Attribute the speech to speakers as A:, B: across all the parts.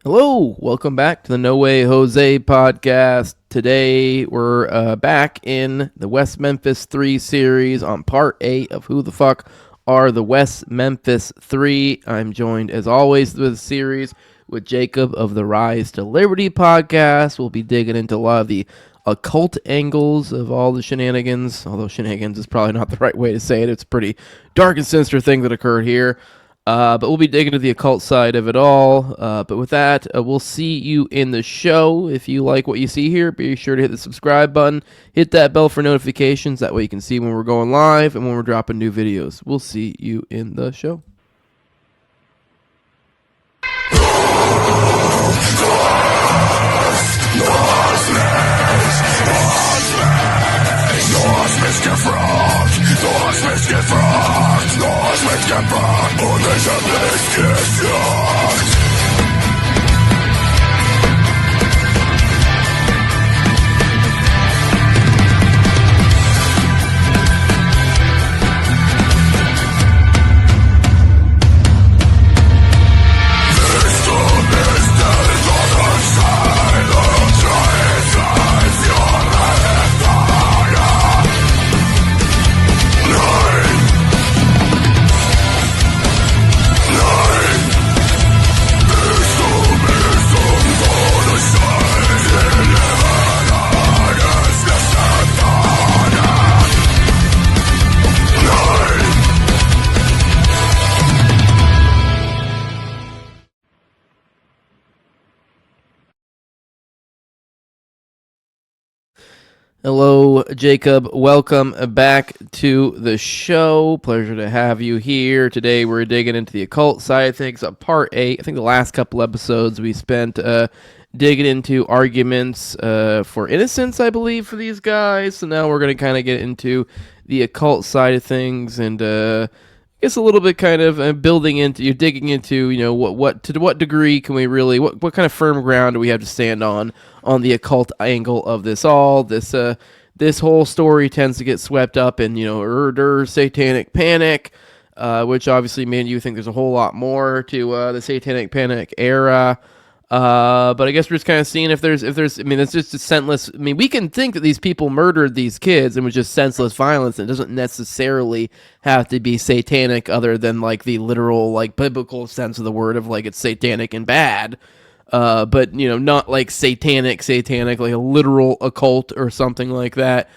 A: Hello, welcome back to the No Way Jose podcast. Today we're back in the West Memphis 3 series on part 8 of Who the Fuck Are the West Memphis 3. I'm joined as always with the series with Jacob of the Rise to Liberty podcast. We'll be digging into a lot of the occult angles of all the shenanigans, although shenanigans is probably not the right way to say it. It's a pretty dark and sinister thing that occurred here. But we'll be digging into the occult side of it all. But with that, we'll see you in the show. If you like what you see here, be sure to hit the subscribe button, hit that bell for notifications. That way you can see when we're going live and when we're dropping new videos. We'll see you in the show. Hello, Jacob. Welcome back to the show. Pleasure to have you here. Today we're digging into the occult side of things on part 8. I think the last couple episodes we spent digging into arguments for innocence, I believe, for these guys. So now we're going to kind of get into the occult side of things and I guess a little bit kind of building into, you're digging into, you know, what to what degree can we really, what kind of firm ground do we have to stand on the occult angle of this all. This whole story tends to get swept up in, you know, satanic panic, which obviously made you think there's a whole lot more to the satanic panic era. But I guess we're just kind of seeing if there's, I mean, it's just a senseless. I mean, we can think that these people murdered these kids and it was just senseless violence. And it doesn't necessarily have to be satanic, other than like the literal, like biblical sense of the word of like it's satanic and bad. But you know, not like satanic, like a literal occult or something like that.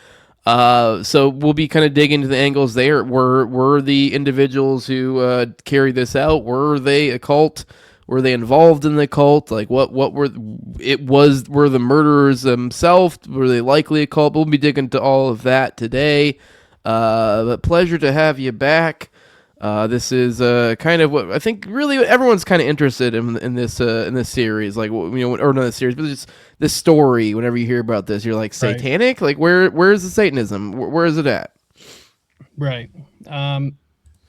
A: So we'll be kind of digging into the angles there. Were the individuals who carried this out, were they occult? Were they involved in the cult? Like what were were the murderers themselves? Were they likely a cult? We'll be digging into all of that today. But pleasure to have you back. This is kind of what I think really everyone's kind of interested in this series, like, you know, or not this series, but just this story. Whenever you hear about this, you're like, satanic, right? Like where's the Satanism? Where is it at?
B: Right.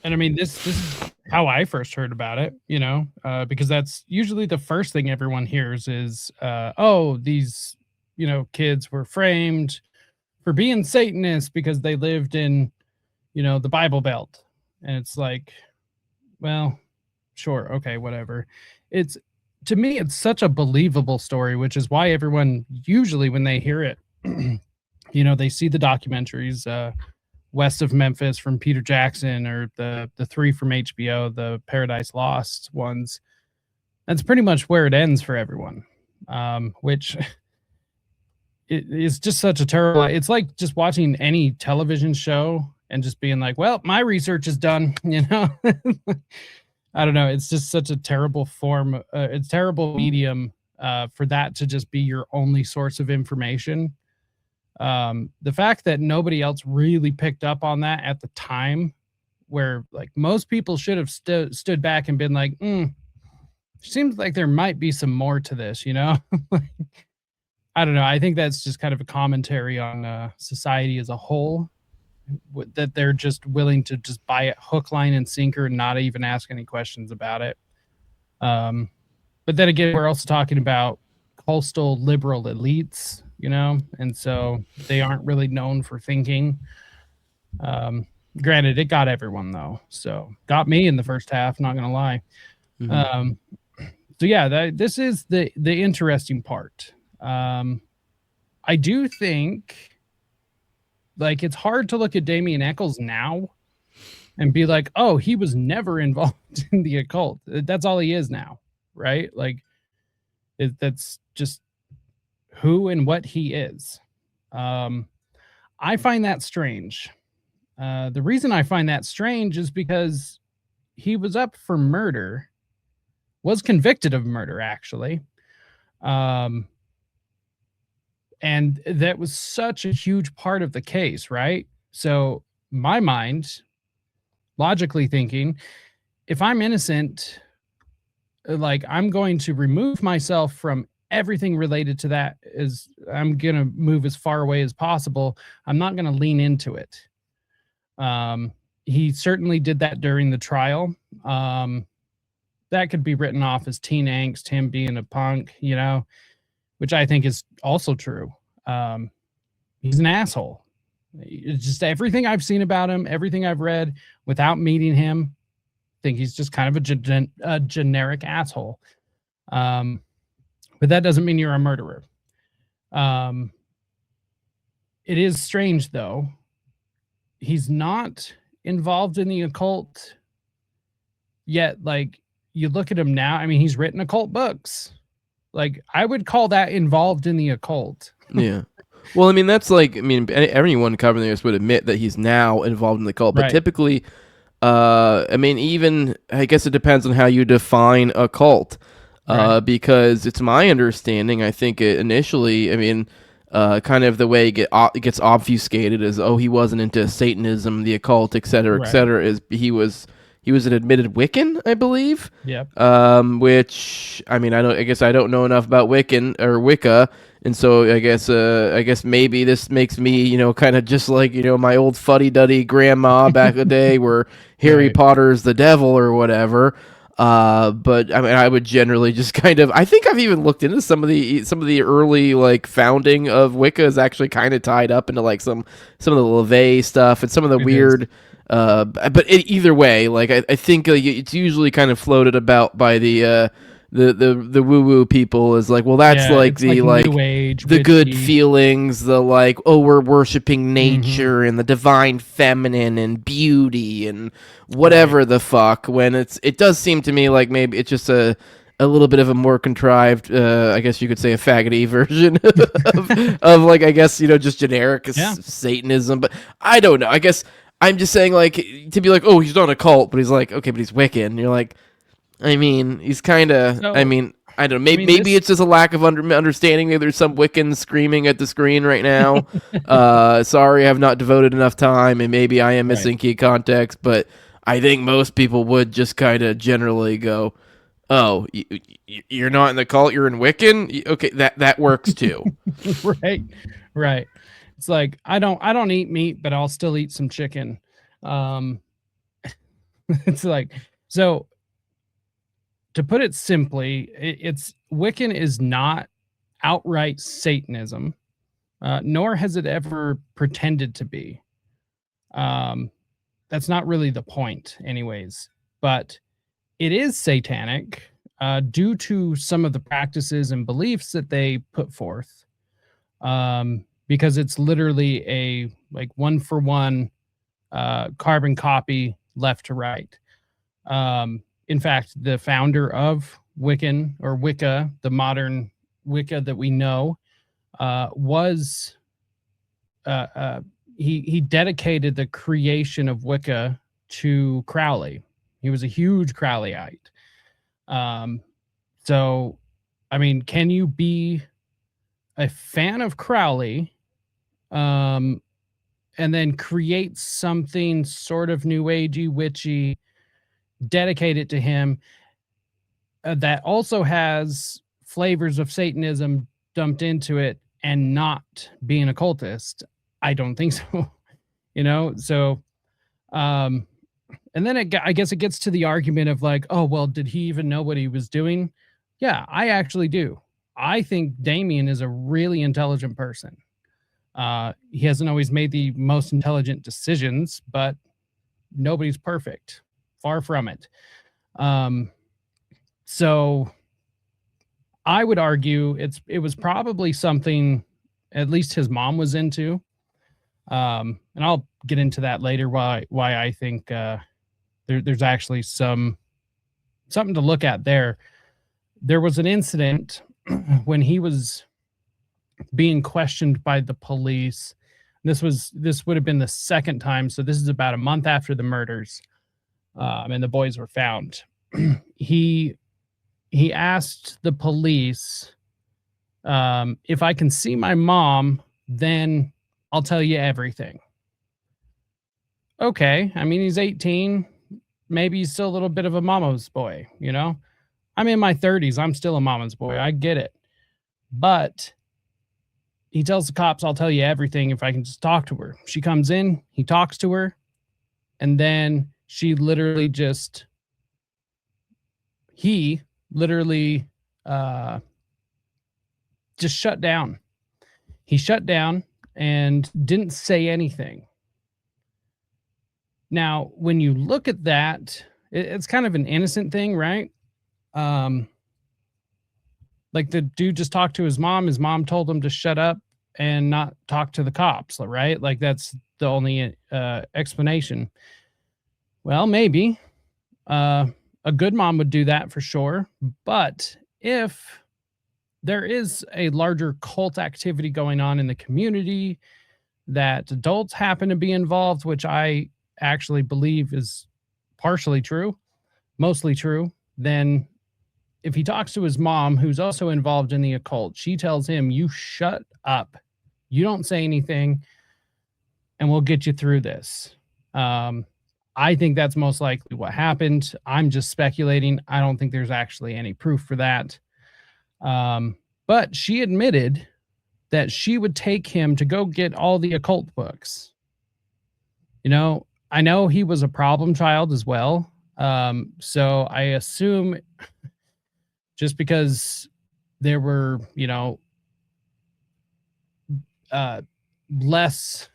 B: And I mean, this is how I first heard about it, you know, because that's usually the first thing everyone hears is, oh, these, you know, kids were framed for being Satanists because they lived in, you know, the Bible Belt. And it's like, well, sure, okay, whatever. It's, to me, it's such a believable story, which is why everyone usually, when they hear it, you know, they see the documentaries, West of Memphis from Peter Jackson, or the three from HBO, the Paradise Lost ones. That's pretty much where it ends for everyone, which it is just such a terrible. It's like just watching any television show and just being like, well, my research is done, you know. I don't know. It's just such a terrible form. It's terrible medium for that to just be your only source of information. The fact that nobody else really picked up on that at the time, where like most people should have stood back and been like, seems like there might be some more to this, you know. I don't know. I think that's just kind of a commentary on society as a whole, that they're just willing to just buy it hook, line, and sinker and not even ask any questions about it. But then again, we're also talking about coastal liberal elites, you know, and so they aren't really known for thinking. Granted, it got everyone though, so got me in the first half, not gonna lie. So yeah, this is the interesting part. I do think, like, it's hard to look at Damien Echols now and be like, oh, he was never involved in the occult. That's all he is now, right? Like, that's just who and what he is. I find that strange. The reason I find that strange is because he was up for murder, was convicted of murder, actually. And that was such a huge part of the case, right? So, my mind, logically thinking, if I'm innocent, like, I'm going to remove myself from everything related to that. Is I'm going to move as far away as possible. I'm not going to lean into it. He certainly did that during the trial. That could be written off as teen angst, him being a punk, you know, which I think is also true. He's an asshole. It's just everything I've seen about him, everything I've read without meeting him, I think he's just kind of a generic asshole. But that doesn't mean you're a murderer. It is strange, though. He's not involved in the occult yet. Like, you look at him now, I mean, he's written occult books. Like, I would call that involved in the occult.
A: Yeah. Well, I mean, that's like, I mean, everyone covering this would admit that he's now involved in the cult, but
B: Right.
A: typically, I mean, even, I guess it depends on how you define a cult,
B: Right.
A: because it's my understanding, I think initially, I mean, kind of the way it gets obfuscated is, oh, he wasn't into Satanism, the occult, et
B: Right.
A: cetera, is he was an admitted Wiccan, I believe.
B: Yep.
A: Which, I mean, I guess I don't know enough about Wiccan or Wicca, and so I guess maybe this makes me, you know, kind of just like, you know, my old fuddy-duddy grandma back in the day, where Harry
B: Right.
A: Potter's the devil or whatever. But I mean, I would generally just kind of. I think I've even looked into some of the early, like, founding of Wicca is actually kind of tied up into like some of the LaVey stuff and some of the
B: It
A: weird. But either way, like, I think it's usually kind of floated about by the woo woo people as like, well, that's
B: Yeah,
A: like
B: it's
A: the
B: like New Age,
A: the good
B: witchy.
A: feelings, the like, oh, we're worshiping nature
B: Mm-hmm.
A: and the divine feminine and beauty and whatever the fuck. When it does seem to me like maybe it's just a little bit of a more contrived, I guess you could say, a faggoty version of like, I guess, you know, just generic
B: Yeah.
A: Satanism. But I don't know. I guess I'm just saying, like, to be like, oh, he's not a cult, but he's like, okay, but he's Wiccan. And you're like, I mean, he's kind of.
B: So,
A: I mean, I don't know. Maybe,
B: I mean,
A: maybe it's just a lack of understanding. Maybe there's some Wiccan screaming at the screen right now. Sorry, I've not devoted enough time, and maybe I am missing key context. But I think most people would just kind of generally go, "Oh, you're not in the cult. You're in Wiccan. Okay, that works too."
B: right. It's like, I don't eat meat, but I'll still eat some chicken. It's like, so to put it simply, it's Wiccan is not outright Satanism, nor has it ever pretended to be. That's not really the point, anyways. But it is satanic due to some of the practices and beliefs that they put forth, because it's literally a like one for one carbon copy left to right. In fact, the founder of Wiccan or Wicca, the modern Wicca that we know, was he dedicated the creation of Wicca to Crowley. He was a huge Crowleyite. So, I mean, can you be a fan of Crowley, and then create something sort of new agey, witchy, dedicate it to him, that also has flavors of Satanism dumped into it, and not be an occultist? I don't think so. You know, so and then I guess it gets to the argument of like, oh, well, did he even know what he was doing? Yeah, I actually do. I think Damien is a really intelligent person. He hasn't always made the most intelligent decisions, but nobody's perfect. Far from it. So I would argue it was probably something at least his mom was into. And I'll get into that later why I think there's actually something to look at there. There was an incident when he was being questioned by the police. This would have been the second time, so this is about a month after the murders, and the boys were found. he asked the police, if I can see my mom, then I'll tell you everything. Okay, I mean, he's 18. Maybe he's still a little bit of a mama's boy, you know? I'm in my 30s. I'm still a mama's boy. I get it. But he tells the cops, I'll tell you everything if I can just talk to her. She comes in, he talks to her, and then he literally just shut down. He shut down and didn't say anything. Now, when you look at that, it's kind of an innocent thing, right? Like the dude just talked to his mom. His mom told him to shut up and not talk to the cops, right? Like that's the only explanation. Well, maybe a good mom would do that for sure. But if there is a larger cult activity going on in the community that adults happen to be involved, which I actually believe is partially true, mostly true, then if he talks to his mom, who's also involved in the occult, she tells him, you shut up. You don't say anything, and we'll get you through this. I think that's most likely what happened. I'm just speculating. I don't think there's actually any proof for that. But she admitted that she would take him to go get all the occult books. You know, I know he was a problem child as well. So I assume just because there were, less,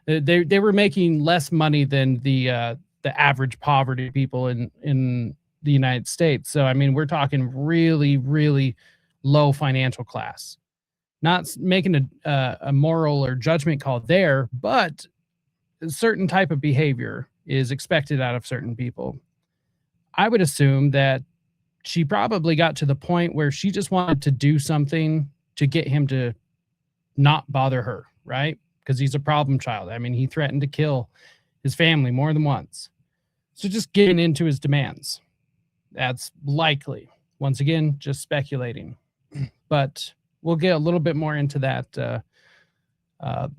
B: they were making less money than the average poverty people in the United States. So, I mean, we're talking really, really low financial class. Not making a moral or judgment call there, but a certain type of behavior is expected out of certain people. I would assume that she probably got to the point where she just wanted to do something to get him to not bother her, right? Because he's a problem child. I mean, he threatened to kill his family more than once. So just getting into his demands. That's likely. Once again, just speculating. But we'll get a little bit more into that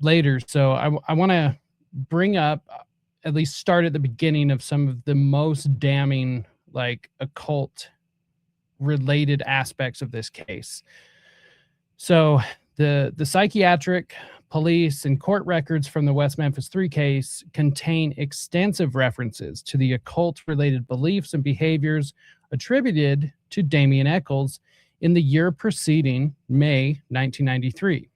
B: later. So I want to bring up, at least start at the beginning of some of the most damning, like, occult related aspects of this case. So the psychiatric, police, and court records from the West Memphis 3 case contain extensive references to the occult related beliefs and behaviors attributed to Damien Echols in the year preceding May 1993.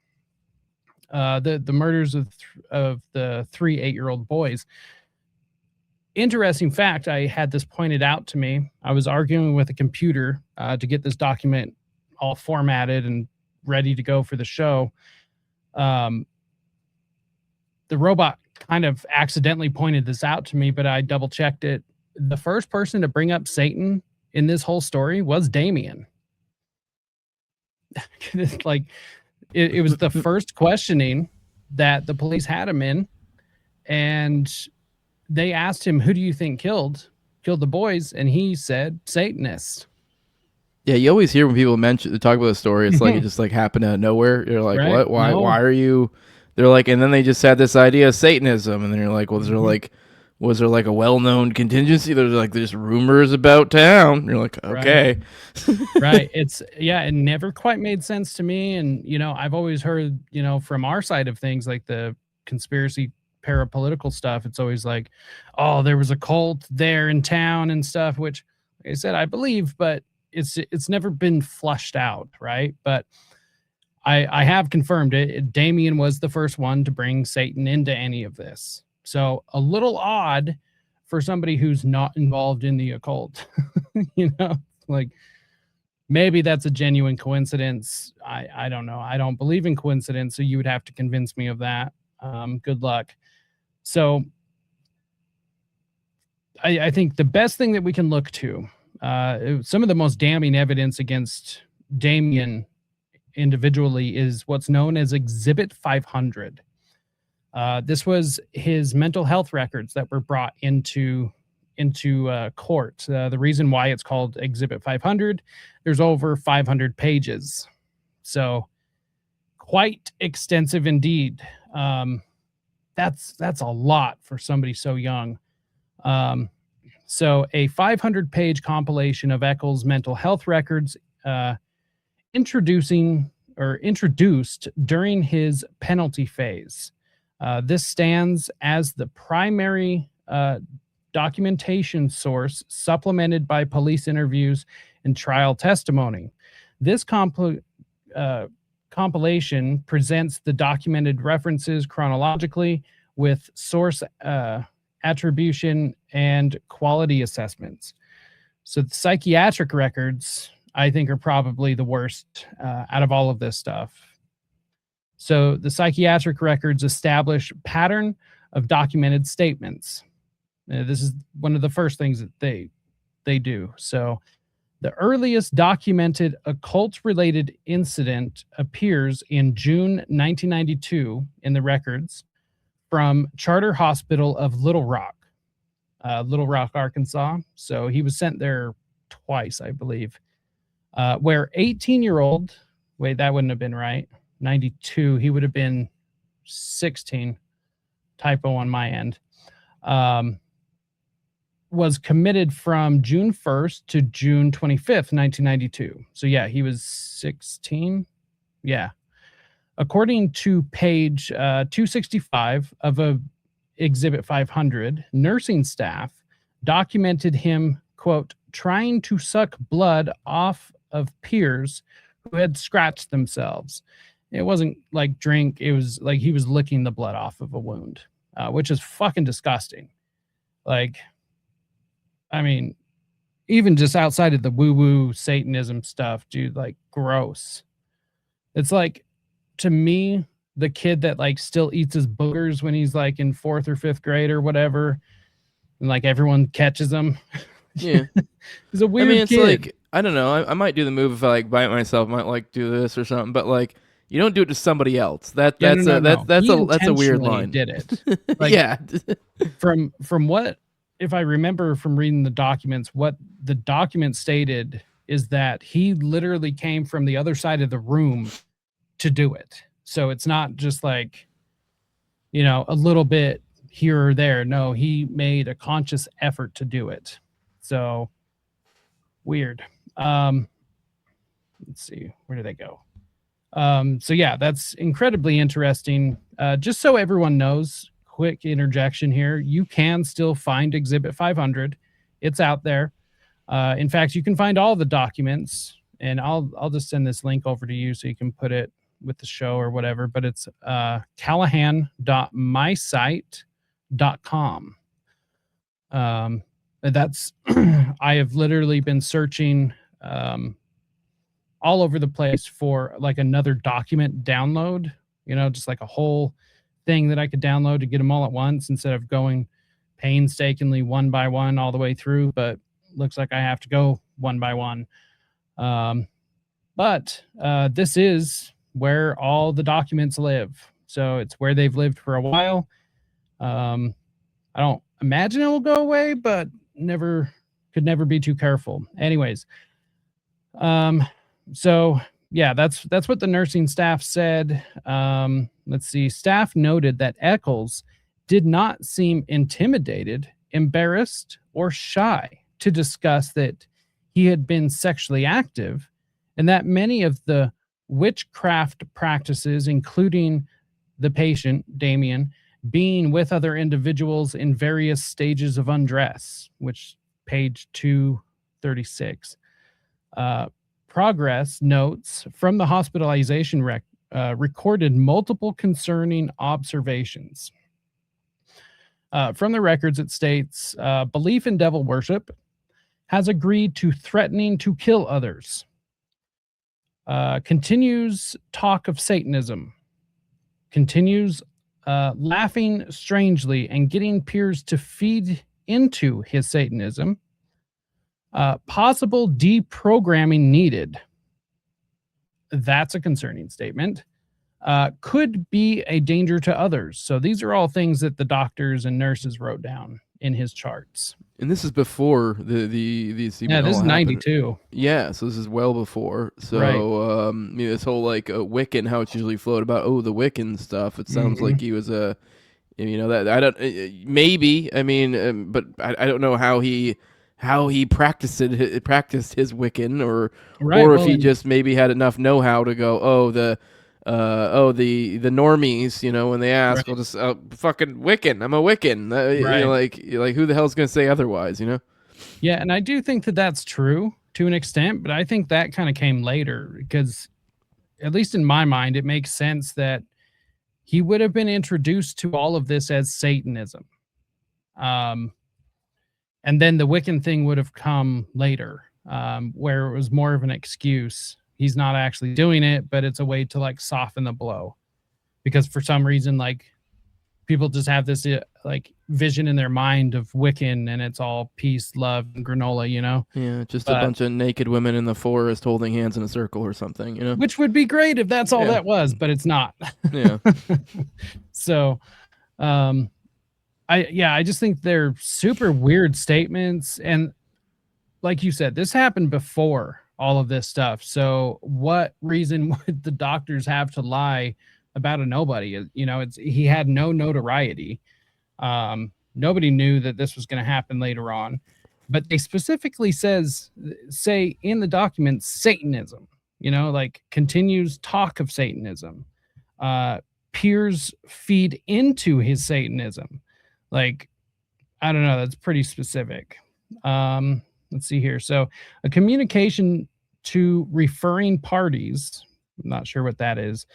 B: The murders of the 3 8-year-old boys. Interesting fact, I had this pointed out to me. I was arguing with a computer to get this document all formatted and ready to go for the show. The robot kind of accidentally pointed this out to me, but I double checked it. The first person to bring up Satan in this whole story was Damien. Like, it was the first questioning that the police had him in, and they asked him, who do you think killed the boys? And he said, Satanists.
A: Yeah, you always hear when people talk about the story, it's like it just like happened out of nowhere. You're like, right? What? Why? No. Why are you? They're like, and then they just had this idea of Satanism, and then you're like, well, was there like a well-known contingency? There's like just rumors about town. You're like, okay,
B: right. It never quite made sense to me, and I've always heard from our side of things, like the conspiracy parapolitical stuff. It's always like, oh, there was a cult there in town and stuff, which, like I said, I believe, but it's never been flushed out, right? But I have confirmed it. Damien was the first one to bring Satan into any of this. So a little odd for somebody who's not involved in the occult, like maybe that's a genuine coincidence. I don't know. I don't believe in coincidence, so you would have to convince me of that. Good luck. So I think the best thing that we can look to, some of the most damning evidence against Damien individually, is what's known as Exhibit 500. This was his mental health records that were brought into court. The reason why it's called Exhibit 500, there's over 500 pages, so quite extensive indeed. That's a lot for somebody so young. So a 500-page compilation of Echols' mental health records, introduced during his penalty phase. This stands as the primary documentation source, supplemented by police interviews and trial testimony. This compilation presents the documented references chronologically with source attribution and quality assessments. So the psychiatric records, I think, are probably the worst out of all of this stuff. So the psychiatric records establish pattern of documented statements. This is one of the first things that they do. So the earliest documented occult-related incident appears in June 1992 in the records from Charter Hospital of Little Rock, Arkansas. So he was sent there twice, I believe, where 18-year-old, wait, that wouldn't have been right, 92, he would have been 16, typo on my end, was committed from June 1st to June 25th, 1992. So yeah, he was 16. Yeah. According to page 265 of Exhibit 500, nursing staff documented him, quote, trying to suck blood off of peers who had scratched themselves. It wasn't like drink. It was like he was licking the blood off of a wound, which is fucking disgusting. Like, I mean, even just outside of the woo-woo Satanism stuff, dude, like, gross. It's like, to me, the kid that like still eats his boogers when he's like in 4th or 5th grade or whatever, and like everyone catches him.
A: Yeah.
B: He's a weird
A: it's
B: kid.
A: like, I don't know. I might do the move if I like bite myself. Might like do this or something. But like, you don't do it to somebody else. That's a weird line.
B: Did it? Like,
A: yeah.
B: from what, if I remember from reading the documents, what the document stated is that he literally came from the other side of the room to do it. So it's not just like, you know, a little bit here or there. No, he made a conscious effort to do it. So weird. Let's see, where did they go? So yeah, that's incredibly interesting. Just so everyone knows, quick interjection here, you can still find Exhibit 500. It's out there. In fact, you can find all the documents, and I'll just send this link over to you so you can put it with the show or whatever, but it's callahan.mysite.com. That's I have literally been searching all over the place for like another document download, you know, just like a whole thing that I could download to get them all at once instead of going painstakingly one by one all the way through. But looks like I have to go one by one. But this is where all the documents live. So it's where they've lived for a while. I don't imagine it will go away, but could never be too careful. Anyways, so yeah, that's what the nursing staff said. Let's see. Staff noted that Echols did not seem intimidated, embarrassed, or shy to discuss that he had been sexually active, and that many of the witchcraft practices, including the patient, Damien, being with other individuals in various stages of undress, which page 236. Progress notes from the hospitalization recorded multiple concerning observations. From the records, it states, belief in devil worship, has agreed to threatening to kill others, Continues talk of Satanism. Continues laughing strangely and getting peers to feed into his Satanism. Possible deprogramming needed. That's a concerning statement. Could be a danger to others. So these are all things that the doctors and nurses wrote down in his charts.
A: And this is before these
B: Yeah, this is 92.
A: Yeah, so this is well before. So
B: Right.
A: this whole like Wiccan, how it's usually floated about. Oh, the Wiccan stuff. It sounds like he was a, that I don't maybe. I mean, but I don't know how he practiced his Wiccan, or if he just maybe had enough know-how to go, the normies, when they ask, I'll just fucking Wiccan. I'm a Wiccan. Like who the hell's gonna say otherwise?
B: Yeah, and I do think that that's true to an extent, but I think that kind of came later because, at least in my mind, it makes sense that he would have been introduced to all of this as Satanism. And then the Wiccan thing would have come later, where it was more of an excuse. He's not actually doing it, but it's a way to like soften the blow, because for some reason, like, people just have this like vision in their mind of Wiccan, and it's all peace, love, and granola,
A: Yeah, just a bunch of naked women in the forest holding hands in a circle or something,
B: Which would be great if that's all that was, but it's not.
A: Yeah.
B: So, I just think they're super weird statements, and like you said, this happened before all of this stuff. So, what reason would the doctors have to lie about a nobody? He had no notoriety. Nobody knew that this was going to happen later on, but they specifically say in the document Satanism. Like continues talk of Satanism. Peers feed into his Satanism. Like, I don't know. That's pretty specific. Let's see here. So, a communication to referring parties. I'm not sure what that is.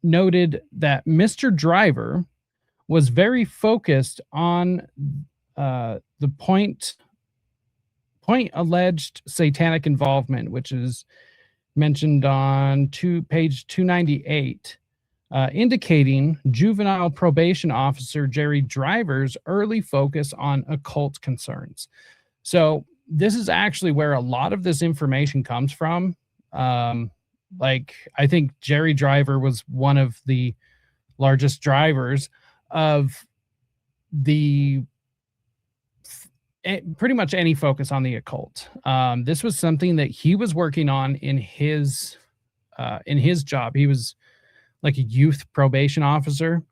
B: Noted that Mr. Driver was very focused on the point alleged satanic involvement, which is mentioned on page 298, indicating juvenile probation officer Jerry Driver's early focus on occult concerns. So this is actually where a lot of this information comes from. Like, I think Jerry Driver was one of the largest drivers of the pretty much any focus on the occult. This was something that he was working on in his job. He was like a youth probation officer.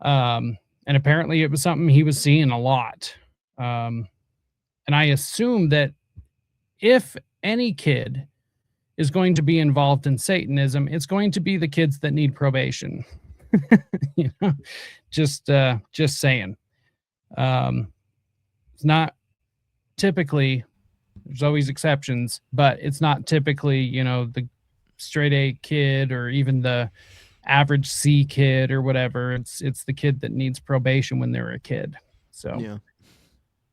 B: And apparently it was something he was seeing a lot. And I assume that if any kid is going to be involved in Satanism, it's going to be the kids that need probation. Just saying. It's not typically, there's always exceptions, but it's not typically, the straight A kid or even the average C kid or whatever. It's the kid that needs probation when they're a kid. So,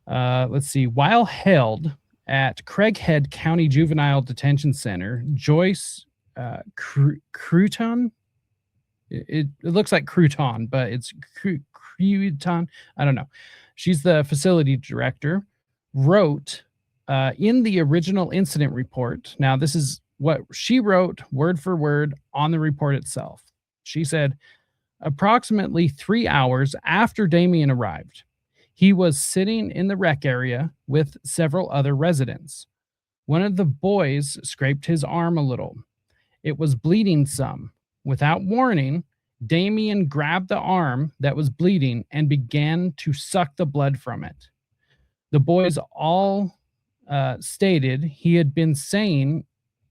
B: let's see. While held at Craighead County Juvenile Detention Center, Joyce Crouton. It looks like Crouton, but it's Crouton. I don't know. She's the facility director. Wrote in the original incident report. Now, this is what she wrote word for word on the report itself. She said, approximately 3 hours after Damien arrived, he was sitting in the rec area with several other residents. One of the boys scraped his arm a little. It was bleeding some. Without warning, Damien grabbed the arm that was bleeding and began to suck the blood from it. The boys all stated he had been saying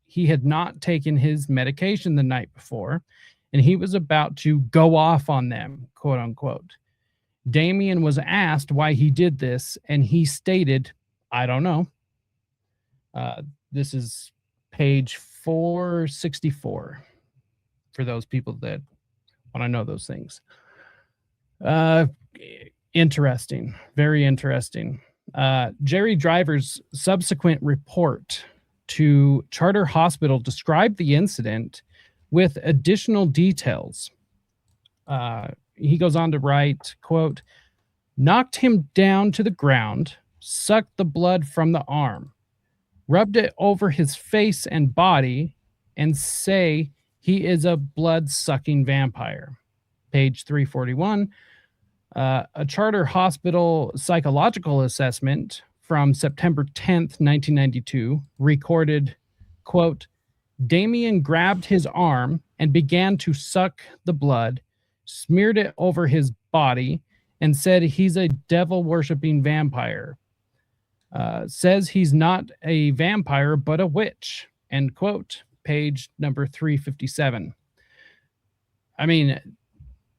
B: he had not taken his medication the night before, and he was about to go off on them, quote unquote. Damien was asked why he did this, and he stated, I don't know. This is page 464 for those people that want to know those things. Interesting. Very interesting. Jerry Driver's subsequent report to Charter Hospital described the incident with additional details. He goes on to write, quote, knocked him down to the ground, sucked the blood from the arm, rubbed it over his face and body, and say he is a blood-sucking vampire. Page 341. A Charter Hospital psychological assessment from September 10th, 1992, recorded, quote, Damien grabbed his arm and began to suck the blood, smeared it over his body, and said he's a devil-worshipping vampire. Says he's not a vampire, but a witch, end quote. Page number 357. I mean,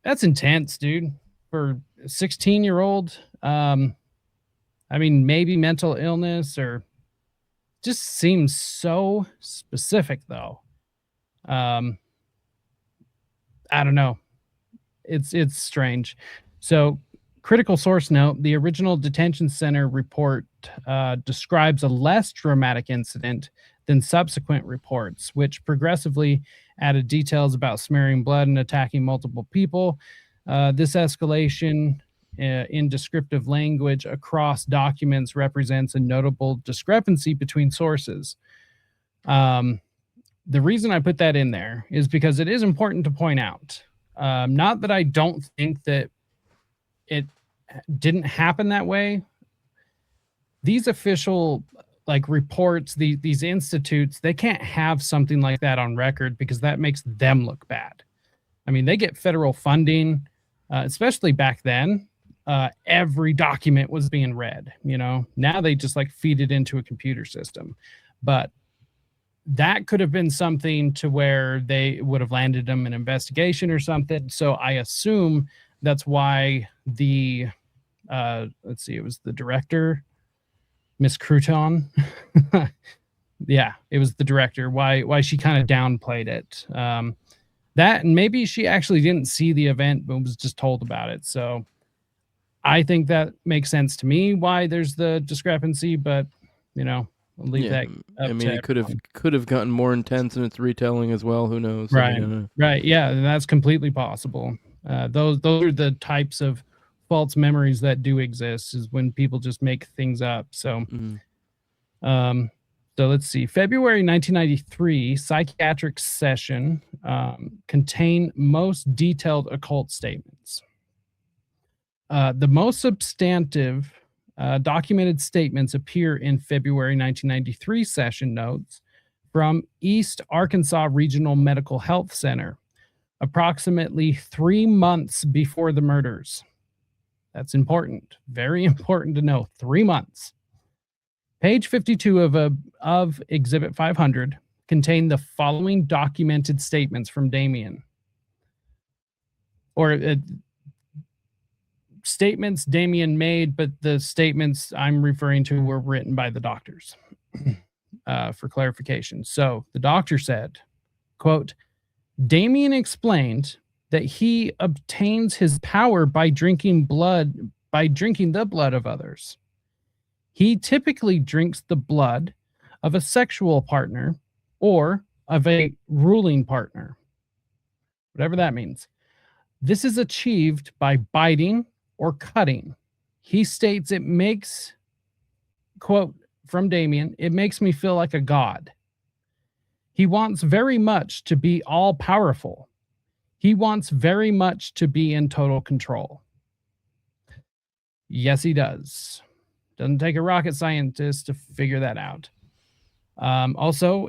B: that's intense, dude. For a 16-year-old, I mean, maybe mental illness or just seems so specific, though. I don't know. It's strange. So, critical source note, the original detention center report describes a less dramatic incident than subsequent reports, which progressively added details about smearing blood and attacking multiple people. This escalation in descriptive language across documents represents a notable discrepancy between sources. The reason I put that in there is because it is important to point out, not that I don't think that it didn't happen that way. These official reports, these institutes, they can't have something like that on record because that makes them look bad. I mean, they get federal funding, especially back then. Every document was being read, Now they just feed it into a computer system. But that could have been something to where they would have landed them an investigation or something. So I assume that's why the let's see, it was the director, Miss Crouton. Yeah, it was the director. Why she kind of downplayed it. That, and maybe she actually didn't see the event but was just told about it. So I think that makes sense to me why there's the discrepancy, but I'll leave that up.
A: I mean, it could have gotten more intense in its retelling as well. Who knows?
B: Right. Right. Yeah, that's completely possible. Those are the types of false memories that do exist, is when people just make things up. So, so let's see. February 1993 psychiatric session contained most detailed occult statements. The most substantive documented statements appear in February 1993 session notes from East Arkansas Regional Medical Health Center, approximately 3 months before the murders. That's important. Very important to know. 3 months. Page 52 of Exhibit 500 contain the following documented statements from Damien. Statements Damien made, but the statements I'm referring to were written by the doctors for clarification. So the doctor said, quote, Damien explained that he obtains his power by drinking the blood of others. He typically drinks the blood of a sexual partner or of a ruling partner, whatever that means. This is achieved by biting or cutting. He states it makes, quote from Damien, it makes me feel like a god. He wants very much to be all powerful. He wants very much to be in total control. Yes, he does. Doesn't take a rocket scientist to figure that out. Also,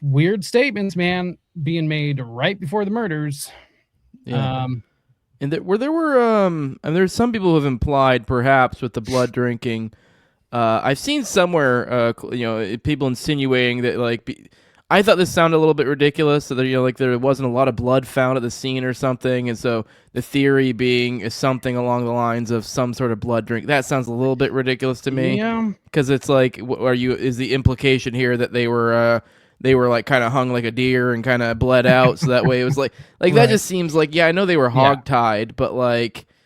B: weird statements, man, being made right before the murders.
A: Yeah. And there's some people who have implied, perhaps with the blood drinking. I've seen somewhere, people insinuating that I thought this sounded a little bit ridiculous. So that there wasn't a lot of blood found at the scene or something, and so the theory being is something along the lines of some sort of blood drink. That sounds a little bit ridiculous to me.
B: Yeah,
A: because it's is the implication here that they were kind of hung like a deer and kind of bled out, so that way it was right. That just seems I know they were hogtied, but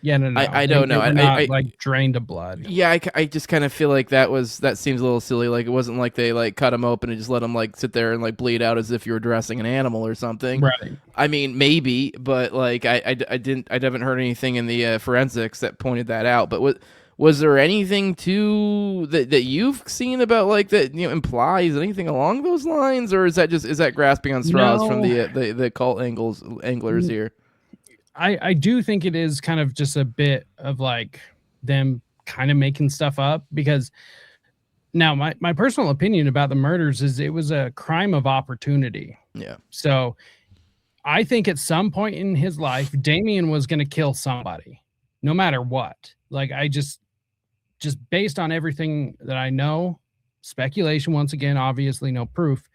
B: Yeah, no.
A: I don't know.
B: They were not like drained of blood.
A: Yeah, I just kind of feel like that seems a little silly. Like, it wasn't like they like cut him open and just let him like sit there and like bleed out as if you were dressing an animal or something.
B: Right.
A: I mean, maybe, but like I haven't heard anything in the forensics that pointed that out. But was there anything that you've seen about like that implies anything along those lines, or is that grasping on straws from the cult anglers here?
B: I do think it is kind of just a bit of like them kind of making stuff up, because now my personal opinion about the murders is it was a crime of opportunity.
A: Yeah.
B: So I think at some point in his life, Damien was going to kill somebody, no matter what. Like, I just based on everything that I know, speculation, once again, obviously no proof,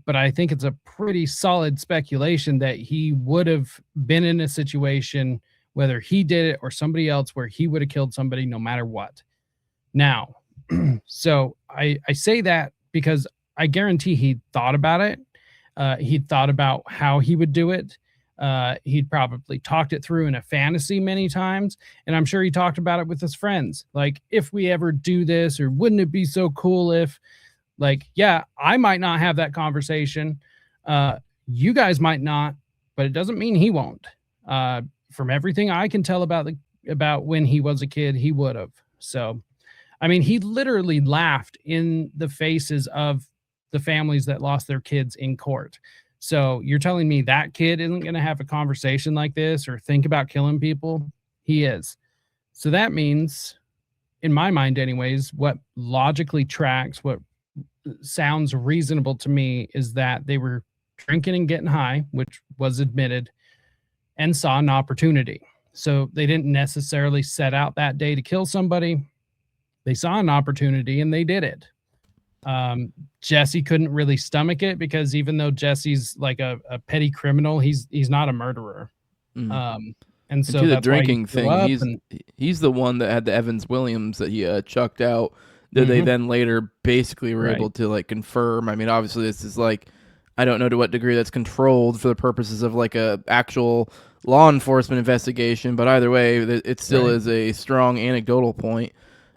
B: but I think it's a pretty solid speculation that he would have been in a situation, whether he did it or somebody else, where he would have killed somebody no matter what. Now, so I say that because I guarantee he thought about it. He'd thought about how he would do it. He'd probably talked it through in a fantasy many times. And I'm sure he talked about it with his friends. Like, if we ever do this, or wouldn't it be so cool if, like, yeah, I might not have that conversation. You guys might not, but it doesn't mean he won't. From everything I can tell about when he was a kid, he would have. So, I mean, he literally laughed in the faces of the families that lost their kids in court. So you're telling me that kid isn't going to have a conversation like this or think about killing people? He is. So that means, in my mind anyways, what logically tracks, what sounds reasonable to me, is that they were drinking and getting high, which was admitted, and saw an opportunity. So they didn't necessarily set out that day to kill somebody. They saw an opportunity and they did it. Jesse couldn't really stomach it, because even though Jesse's like a petty criminal, he's not a murderer. And so
A: to the
B: that's
A: drinking thing, he's the one that had the Evans Williams that he chucked out, that they then later basically were able to like confirm. I mean, obviously this is like, I don't know to what degree that's controlled for the purposes of like a actual law enforcement investigation, but either way, it still is a strong anecdotal point.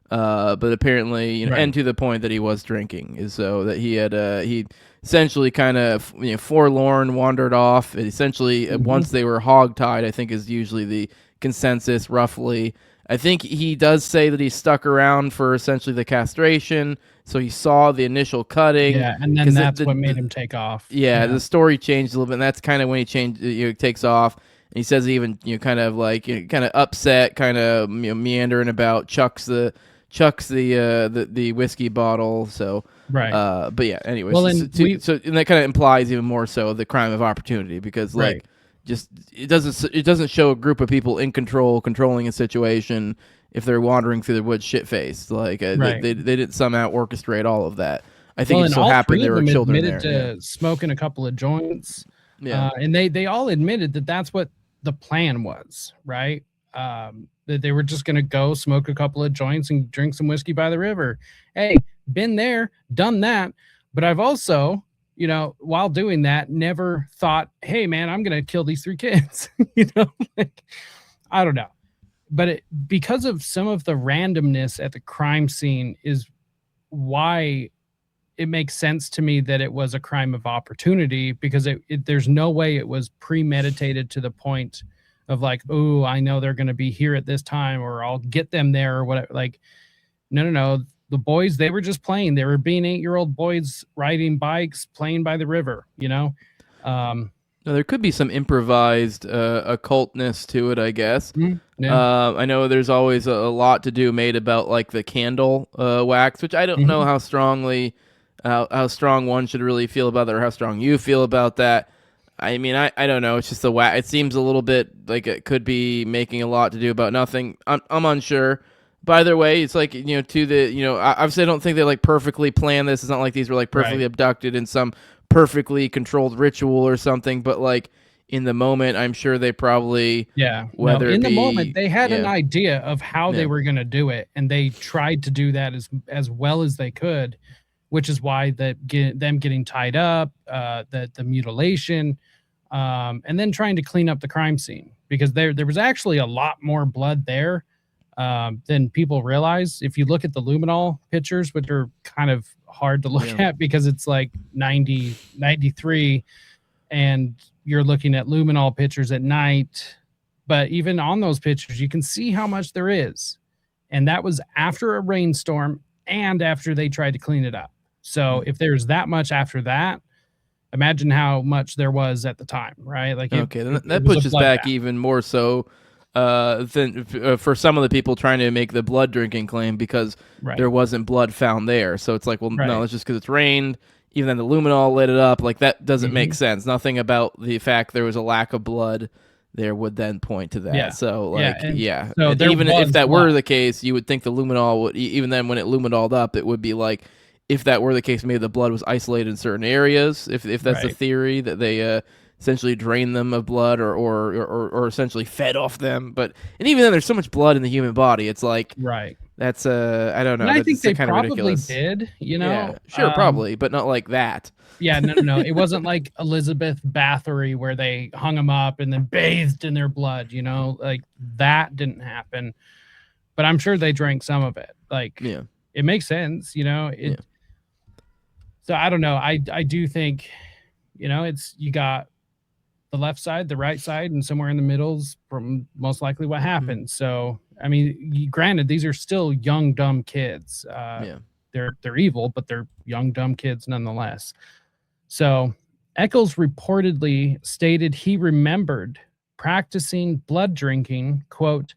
A: But apparently, and to the point that he was drinking, is so that he had he essentially kind of forlorn wandered off. Essentially, once they were hogtied, I think is usually the consensus roughly. I think he does say that he stuck around for essentially the castration, so he saw the initial cutting.
B: Yeah, and then that's what made him take off.
A: Yeah, the story changed a little bit, and that's kind of when he takes off. And he says he even kind of like kind of upset, kind of meandering about, chucks the whiskey bottle. So but yeah, anyways,
B: well,
A: and that kind of implies even more so the crime of opportunity, because like just it doesn't show a group of people in controlling a situation if they're wandering through the woods shit-faced. Like they didn't somehow orchestrate all of that. I think it so happened there were children there.
B: Admitted to smoking a couple of joints. Yeah, and they all admitted that that's what the plan was, right? That they were just going to go smoke a couple of joints and drink some whiskey by the river. Hey, been there, done that. But I've also, while doing that, never thought, hey, man, I'm going to kill these 3 kids. Like, I don't know. But because of some of the randomness at the crime scene is why it makes sense to me that it was a crime of opportunity, because there's no way it was premeditated to the point of like, oh, I know they're going to be here at this time, or I'll get them there, or whatever. Like, no. The boys, they were just playing. They were being 8-year-old boys riding bikes, playing by the river, Now,
A: there could be some improvised occultness to it, I guess.
B: Yeah.
A: I know there's always a lot to do made about like the candle wax, which I don't know how strongly, how strong one should really feel about that, or how strong you feel about that. I mean, I don't know. It's just the wax. It seems a little bit like it could be making a lot to do about nothing. I'm unsure. By either way, it's like, obviously I don't think they like perfectly planned this. It's not like these were like perfectly abducted in some perfectly controlled ritual or something, but like in the moment, I'm sure they probably,
B: the moment they had an idea of how they were going to do it, and they tried to do that as well as they could, which is why them getting tied up, the mutilation, and then trying to clean up the crime scene. because there was actually a lot more blood there than people realize. If you look at the luminol pictures, which are kind of hard to look at because it's like 90, 93, and you're looking at luminol pictures at night. But even on those pictures, you can see how much there is. And that was after a rainstorm and after they tried to clean it up. So if there's that much after that, imagine how much there was at the time, right? Like,
A: then that pushes back even more so than for some of the people trying to make the blood drinking claim, because there wasn't blood found there. So it's like, well, no, it's just because it's rained. Even then, the luminol lit it up. Like, that doesn't make sense. Nothing about the fact there was a lack of blood there would then point to that.
B: Yeah.
A: So, like,
B: So
A: even if that were the case, you would think the luminol would, even then when it luminoled up, it would be like, if that were the case, maybe the blood was isolated in certain areas. If that's the theory, that they essentially drained them of blood or essentially fed off them. And even then, there's so much blood in the human body. It's like, that's I don't know.
B: And I think they
A: kind of
B: probably
A: ridiculous.
B: did, you know?
A: Yeah, sure, probably, but not like that.
B: Yeah, no. It wasn't like Elizabeth Bathory where they hung them up and then bathed in their blood, you know? Like, that didn't happen. But I'm sure they drank some of it. Like, it makes sense, you know? So I don't know. I do think, you know, you got the left side, the right side, and somewhere in the middle's from most likely what happened. So, I mean, granted, these are still young, dumb kids. They're evil, but they're young, dumb kids nonetheless. So Echols reportedly stated he remembered practicing blood drinking, quote,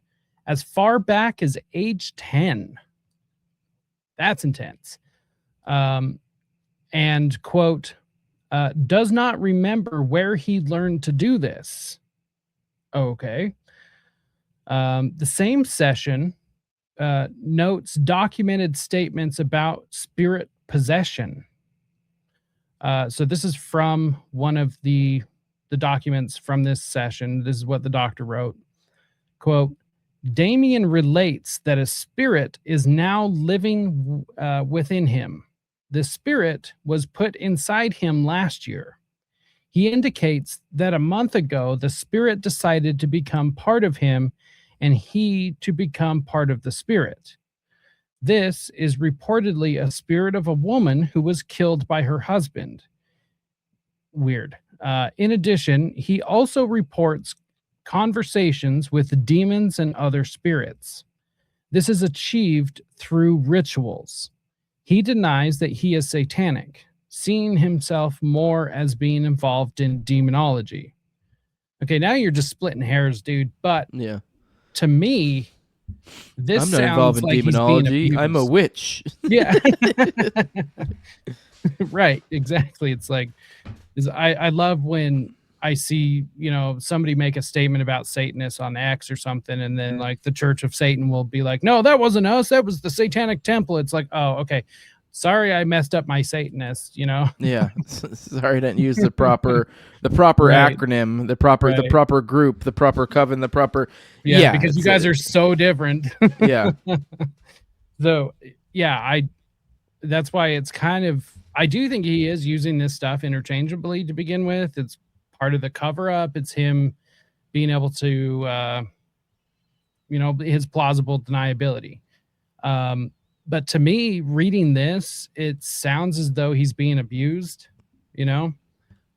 B: as far back as age 10. That's intense. And, quote, does not remember where he learned to do this. Okay. The same session notes documented statements about spirit possession. So this is from one of the documents from this session. This is what the doctor wrote. Quote, Damien relates that a spirit is now living within him. The spirit was put inside him last year. He indicates that a month ago, the spirit decided to become part of him and he to become part of the spirit. This is reportedly a spirit of a woman who was killed by her husband. Weird. In addition, he also reports conversations with demons and other spirits. This is achieved through rituals. He denies that he is satanic, seeing himself more as being involved in demonology. Okay, now you're just splitting hairs, dude. But to me, this
A: I'm not
B: sounds
A: involved in
B: like
A: demonology. I'm a witch.
B: Yeah. Right, exactly. It's like, I love when I see, you know, somebody make a statement about Satanists on X or something, and then like the Church of Satan will be like, no, that wasn't us. That was the Satanic Temple. It's like, oh, okay. Sorry, I messed up my Satanist, you know?
A: Yeah. Sorry, I didn't use the proper acronym, the proper group, the proper coven, the proper.
B: Yeah, because you guys are so different.
A: Yeah.
B: So, yeah, that's why it's kind of, I do think he is using this stuff interchangeably to begin with. It's part of the cover up. It's him being able to, you know, his plausible deniability. But to me, reading this, it sounds as though he's being abused, you know,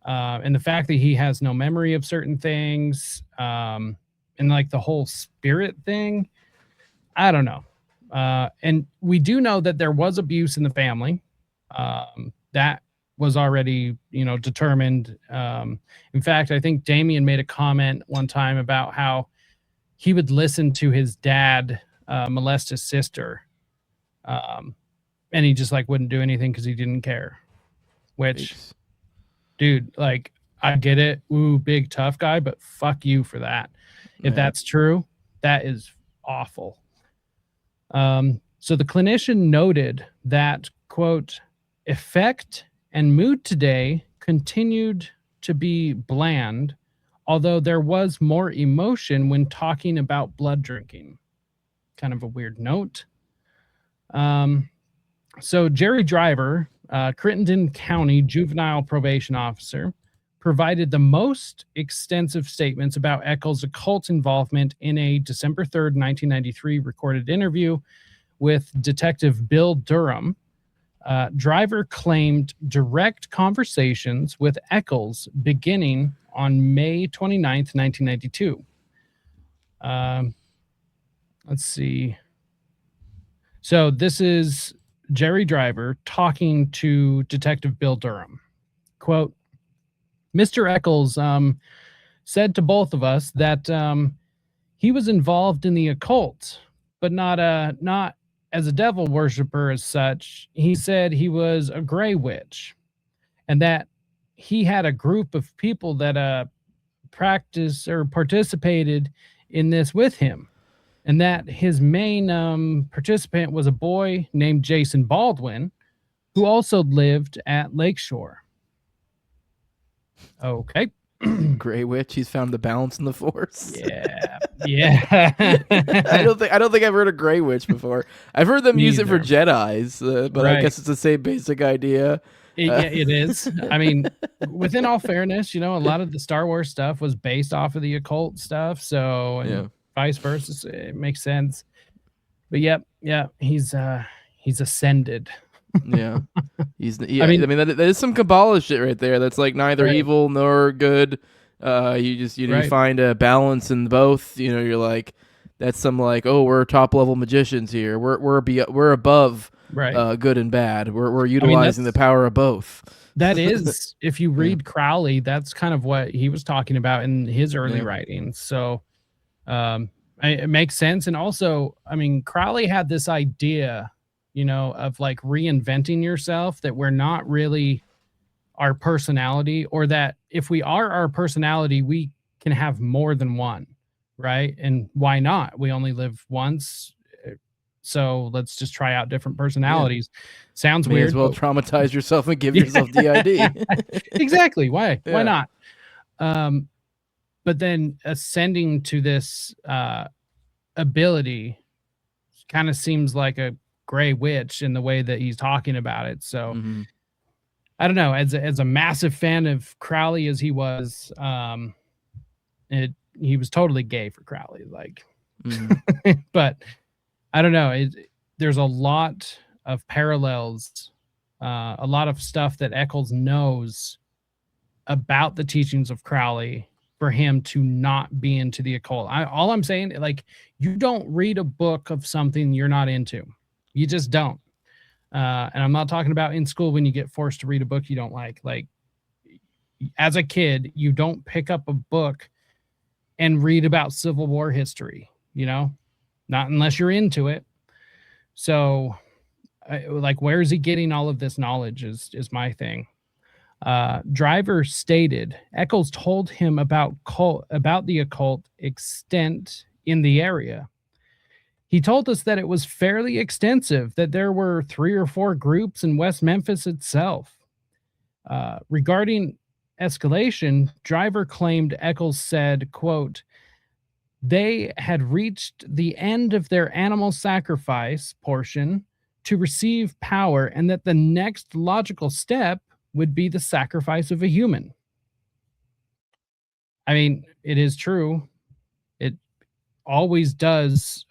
B: and the fact that he has no memory of certain things, and like the whole spirit thing, I don't know. And we do know that there was abuse in the family. That was already, you know, determined. In fact, I think Damien made a comment one time about how he would listen to his dad molest his sister. And he just like wouldn't do anything because he didn't care. Which, dude, like, I get it. Ooh, big tough guy, but fuck you for that. If that's true, that is awful. So the clinician noted that, quote, effect and mood today continued to be bland, although there was more emotion when talking about blood drinking. Kind of a weird note. So Jerry Driver, Crittenden County juvenile probation officer, provided the most extensive statements about Echols' occult involvement in a December 3rd, 1993 recorded interview with Detective Bill Durham. Driver claimed direct conversations with Echols beginning on May 29th, 1992. Let's see. So this is Jerry Driver talking to Detective Bill Durham. Quote, Mr. Echols said to both of us that he was involved in the occult, but not as a devil worshiper as such. He said he was a gray witch, and that he had a group of people that practiced or participated in this with him, and that his main participant was a boy named Jason Baldwin, who also lived at Lakeshore. Okay.
A: Gray witch, he's found the balance in the Force.
B: Yeah.
A: I don't think I've heard of Gray Witch before. I've heard them use it for Jedis, but right. I guess it's the same basic idea.
B: It is. I mean, within all fairness, a lot of the Star Wars stuff was based off of the occult stuff, so vice versa, it makes sense. But he's ascended.
A: Yeah. I mean that is some Kabbalah shit right there. That's like neither evil nor good. You find a balance in both. You're like, that's some like, oh, we're top level magicians here. We're above good and bad. We're utilizing the power of both.
B: That is, if you read Crowley, that's kind of what he was talking about in his early writings. So it makes sense. And also, I mean, Crowley had this idea, of like reinventing yourself, that we're not really our personality, or that if we are our personality, we can have more than one, right? And why not? We only live once, so let's just try out different personalities. Sounds weird.
A: May as well traumatize yourself and give yourself DID.
B: Exactly. Why? Yeah. Why not? But then ascending to this ability kind of seems like a gray witch in the way that he's talking about it. So I don't know, as a massive fan of Crowley as he was, he was totally gay for Crowley, like, but I don't know. There's a lot of parallels, a lot of stuff that Echols knows about the teachings of Crowley for him to not be into the occult. All I'm saying, like, you don't read a book of something you're not into. You just don't. And I'm not talking about in school when you get forced to read a book you don't like. Like, as a kid, you don't pick up a book and read about Civil War history, not unless you're into it. So, like, where is he getting all of this knowledge is my thing. Driver stated Echols told him about the occult extent in the area. He told us that it was fairly extensive, that there were 3 or 4 groups in West Memphis itself. Regarding escalation, Driver claimed Echols said, quote, they had reached the end of their animal sacrifice portion to receive power, and that the next logical step would be the sacrifice of a human. I mean, it is true. It always does,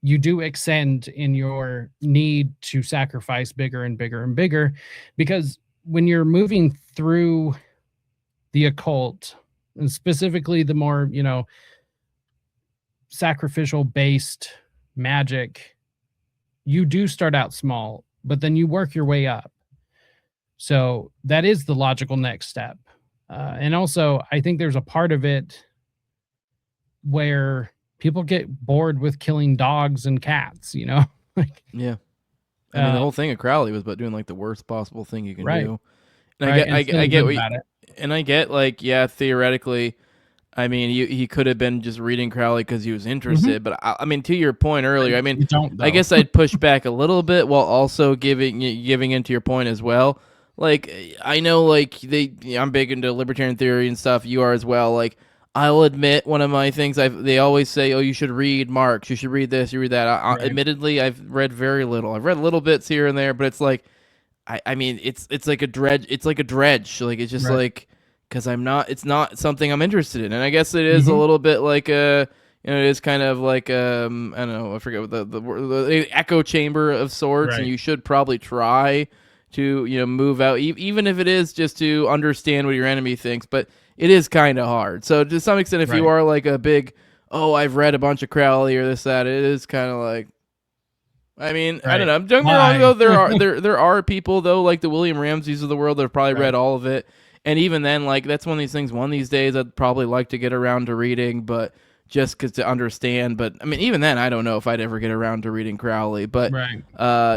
B: you do ascend in your need to sacrifice bigger and bigger and bigger, because when you're moving through the occult, and specifically the more, sacrificial based magic, you do start out small, but then you work your way up. So that is the logical next step. And also, I think there's a part of it where people get bored with killing dogs and cats, like,
A: yeah. I mean, the whole thing of Crowley was about doing like the worst possible thing you can do. And I get like, yeah, theoretically, I mean, he could have been just reading Crowley because he was interested. But I mean, to your point earlier, I mean, I guess I'd push back a little bit while also giving into your point as well. Like, I know, like, I'm big into libertarian theory and stuff. You are as well. Like, I'll admit one of my things, they always say, oh, you should read Marx. You should read this, you read that. Admittedly, I've read very little. I've read little bits here and there, but it's like, I mean, it's like a dredge. It's like a dredge. Like it's just
B: Right.
A: like because I'm not. It's not something I'm interested in, and I guess it is a
B: Mhm.
A: little bit like a. You know, it is kind of like I don't know. I forget what the echo chamber of sorts, and
B: Right.
A: you should probably try to move out, even if it is just to understand what your enemy thinks. But it is kind of hard. So to some extent, if you
B: Right.
A: are like a big, oh, I've read a bunch of Crowley or this that, it is kind of like. I mean, I don't
B: Right.
A: know. Don't get me wrong
B: Why?
A: though. There are people though, like the William Ramseys of the world, that have probably read
B: Right.
A: all of it. And even then, like that's one of these things. One of these days, I'd probably like to get around to reading, but just because to understand. But I mean, even then, I don't know if I'd ever get around to reading Crowley. But
B: Right.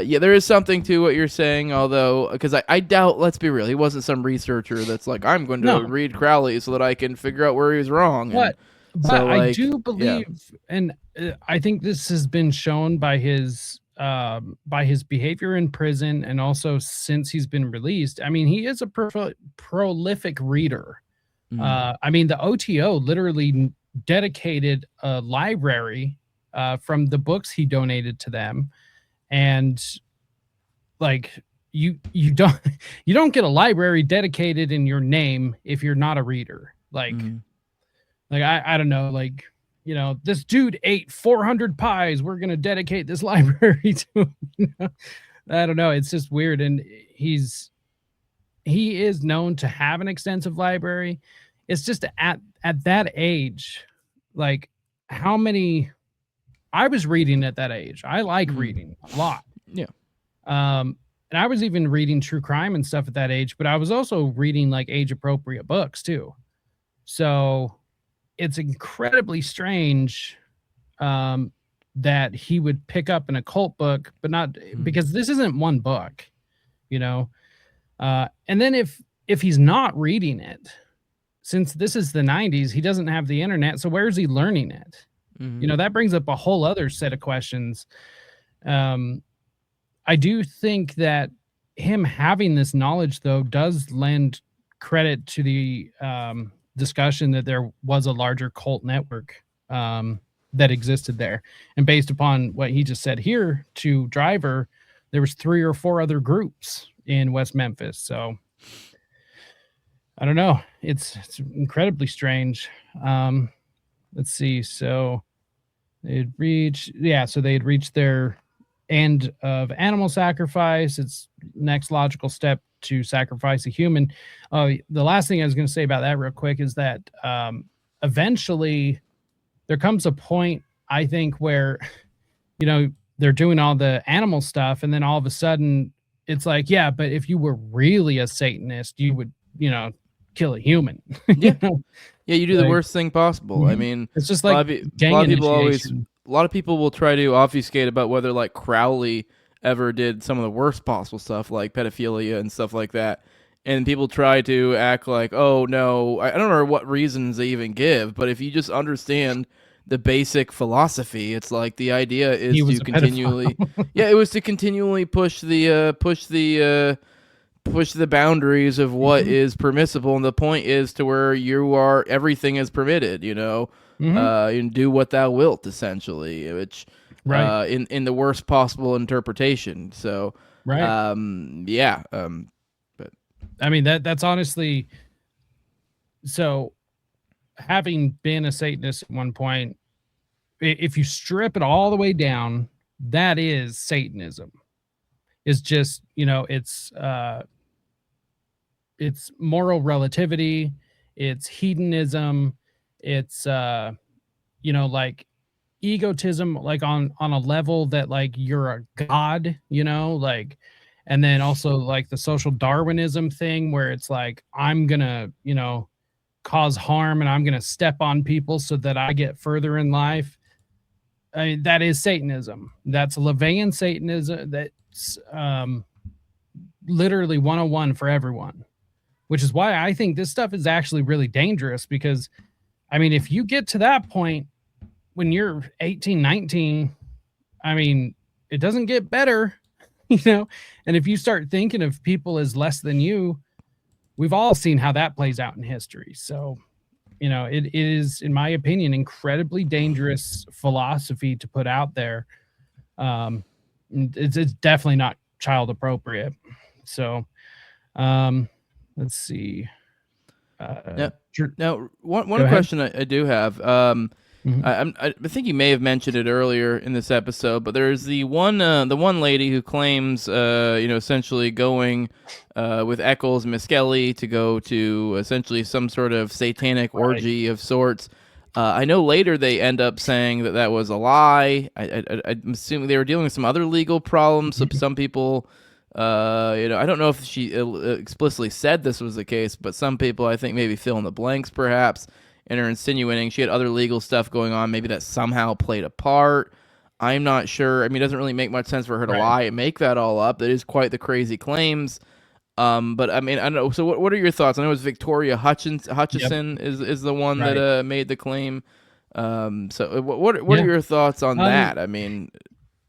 A: yeah, there is something to what you're saying. Although, because I doubt. Let's be real, he wasn't some researcher that's like, I'm going to
B: No.
A: read Crowley so that I can figure out where he was wrong. And
B: But
A: so,
B: I
A: like,
B: do
A: yeah,
B: believe, and I think this has been shown by his behavior in prison, and also since he's been released. I mean, he is a prolific reader.
A: mm,
B: I mean, the OTO literally dedicated a library from the books he donated to them, and like you don't you don't get a library dedicated in your name if you're not a reader.
A: mm,
B: Like I don't know, like, this dude ate 400 pies. We're gonna dedicate this library to him. I don't know. It's just weird, and he is known to have an extensive library. It's just at that age, like how many I was reading at that age. I like
A: mm,
B: reading a lot.
A: yeah,
B: And I was even reading true crime and stuff at that age, but I was also reading like age appropriate books too. So it's incredibly strange that he would pick up an occult book, but not
A: mm,
B: because this isn't one book, you know. And then if he's not reading it, since this is the 90s, he doesn't have the internet, so where's he learning it?
A: mm,
B: That brings up a whole other set of questions. Um, I do think that him having this knowledge, though, does lend credit to the discussion that there was a larger cult network that existed there. And based upon what he just said here to Driver, there was 3 or 4 other groups in West Memphis. So I don't know. It's incredibly strange. Let's see. So they'd reached, so they'd reached their end of animal sacrifice. It's next logical step to sacrifice a human. The last thing I was going to say about that real quick is that eventually there comes a point, I think, where, they're doing all the animal stuff, and then all of a sudden it's like, yeah, but if you were really a Satanist, you would, kill a human.
A: yeah. Yeah, you do the
B: Like,
A: worst thing possible. I mean,
B: it's just
A: a
B: like
A: lot of, a
B: gang
A: lot of people always,
B: initiation.
A: a lot of people will try to obfuscate about whether like Crowley ever did some of the worst possible stuff, like pedophilia and stuff like that. And people try to act like, oh no, I don't know what reasons they even give, but if you just understand the basic philosophy, it's like the idea
B: He
A: is
B: was
A: to
B: a pedophile.
A: continually, yeah, it was to continually push the boundaries of what
B: Mhm.
A: is permissible, and the point is to where you are everything is permitted,
B: Mhm.
A: and do what thou wilt, essentially, which
B: Right.
A: in the worst possible interpretation. So
B: Right.
A: yeah, but
B: I mean, that's honestly, so having been a Satanist at one point, if you strip it all the way down, that is Satanism. It's just, it's moral relativity, it's hedonism, it's like egotism, like on a level that like you're a god, like, and then also like the social Darwinism thing where it's like I'm gonna, cause harm, and I'm gonna step on people so that I get further in life. I mean, that is Satanism. That's Levian Satanism. That's literally 101 for everyone, which is why I think this stuff is actually really dangerous. Because, I mean, if you get to that point when you're 18, 19, I mean, it doesn't get better, And if you start thinking of people as less than you, we've all seen how that plays out in history. So, it is, in my opinion, incredibly dangerous philosophy to put out there. It's definitely not child appropriate. So, let's see.
A: Now, one
B: Go ahead.
A: question I do have.
B: Mhm.
A: I think you may have mentioned it earlier in this episode, but there's the one lady who claims essentially going with Echols and Miskelly to go to essentially some sort of satanic
B: Right.
A: orgy of sorts. I know later they end up saying that was a lie. I'm assuming they were dealing with some other legal problems. So some people, I don't know if she explicitly said this was the case, but some people, I think, maybe fill in the blanks, perhaps, and are insinuating she had other legal stuff going on, maybe that somehow played a part. I'm not sure. I mean, it doesn't really make much sense for her to
B: Right.
A: lie and make that all up. That is quite the crazy claims. But I mean, I don't know. So what are your thoughts? I know it was Victoria Hutchison is the one
B: Right.
A: that made the claim. So what are your thoughts on that? I mean,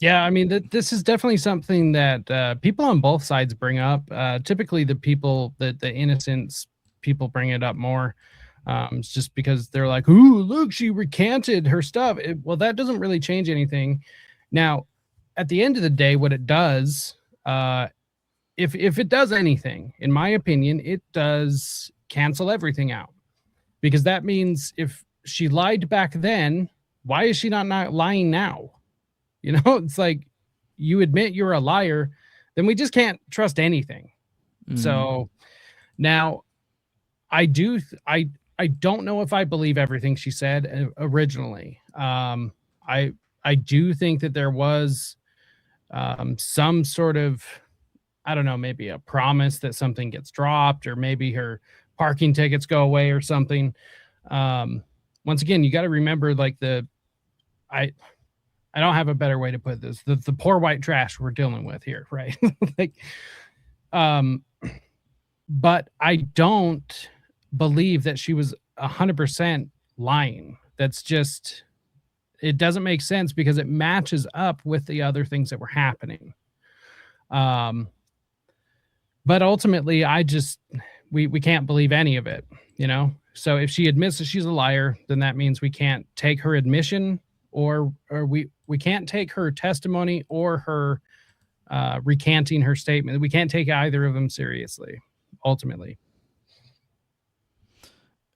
B: Yeah, I mean, this is definitely something that people on both sides bring up. Typically, the innocent people bring it up more. It's just because they're like, "Ooh, look, she recanted her stuff." Well, that doesn't really change anything. Now, at the end of the day, what it does, if it does anything, in my opinion, it does cancel everything out, because that means if she lied back then, why is she not lying now? You know, it's like, you admit you're a liar, then we just can't trust anything. So now I don't know if I believe everything she said originally. I do think that there was some sort of, I don't know, maybe a promise that something gets dropped, or maybe her parking tickets go away or something. Once again, you got to remember, like, I I don't have a better way to put this. The poor white trash we're dealing with here, right? Like, um, but I don't believe that she was 100% lying. That's just, it doesn't make sense because it matches up with the other things that were happening. Um, but ultimately, we can't believe any of it, you know. So if she admits that she's a liar, then that means we can't take her admission, or we can't take her testimony or her recanting her statement. We can't take either of them seriously, ultimately.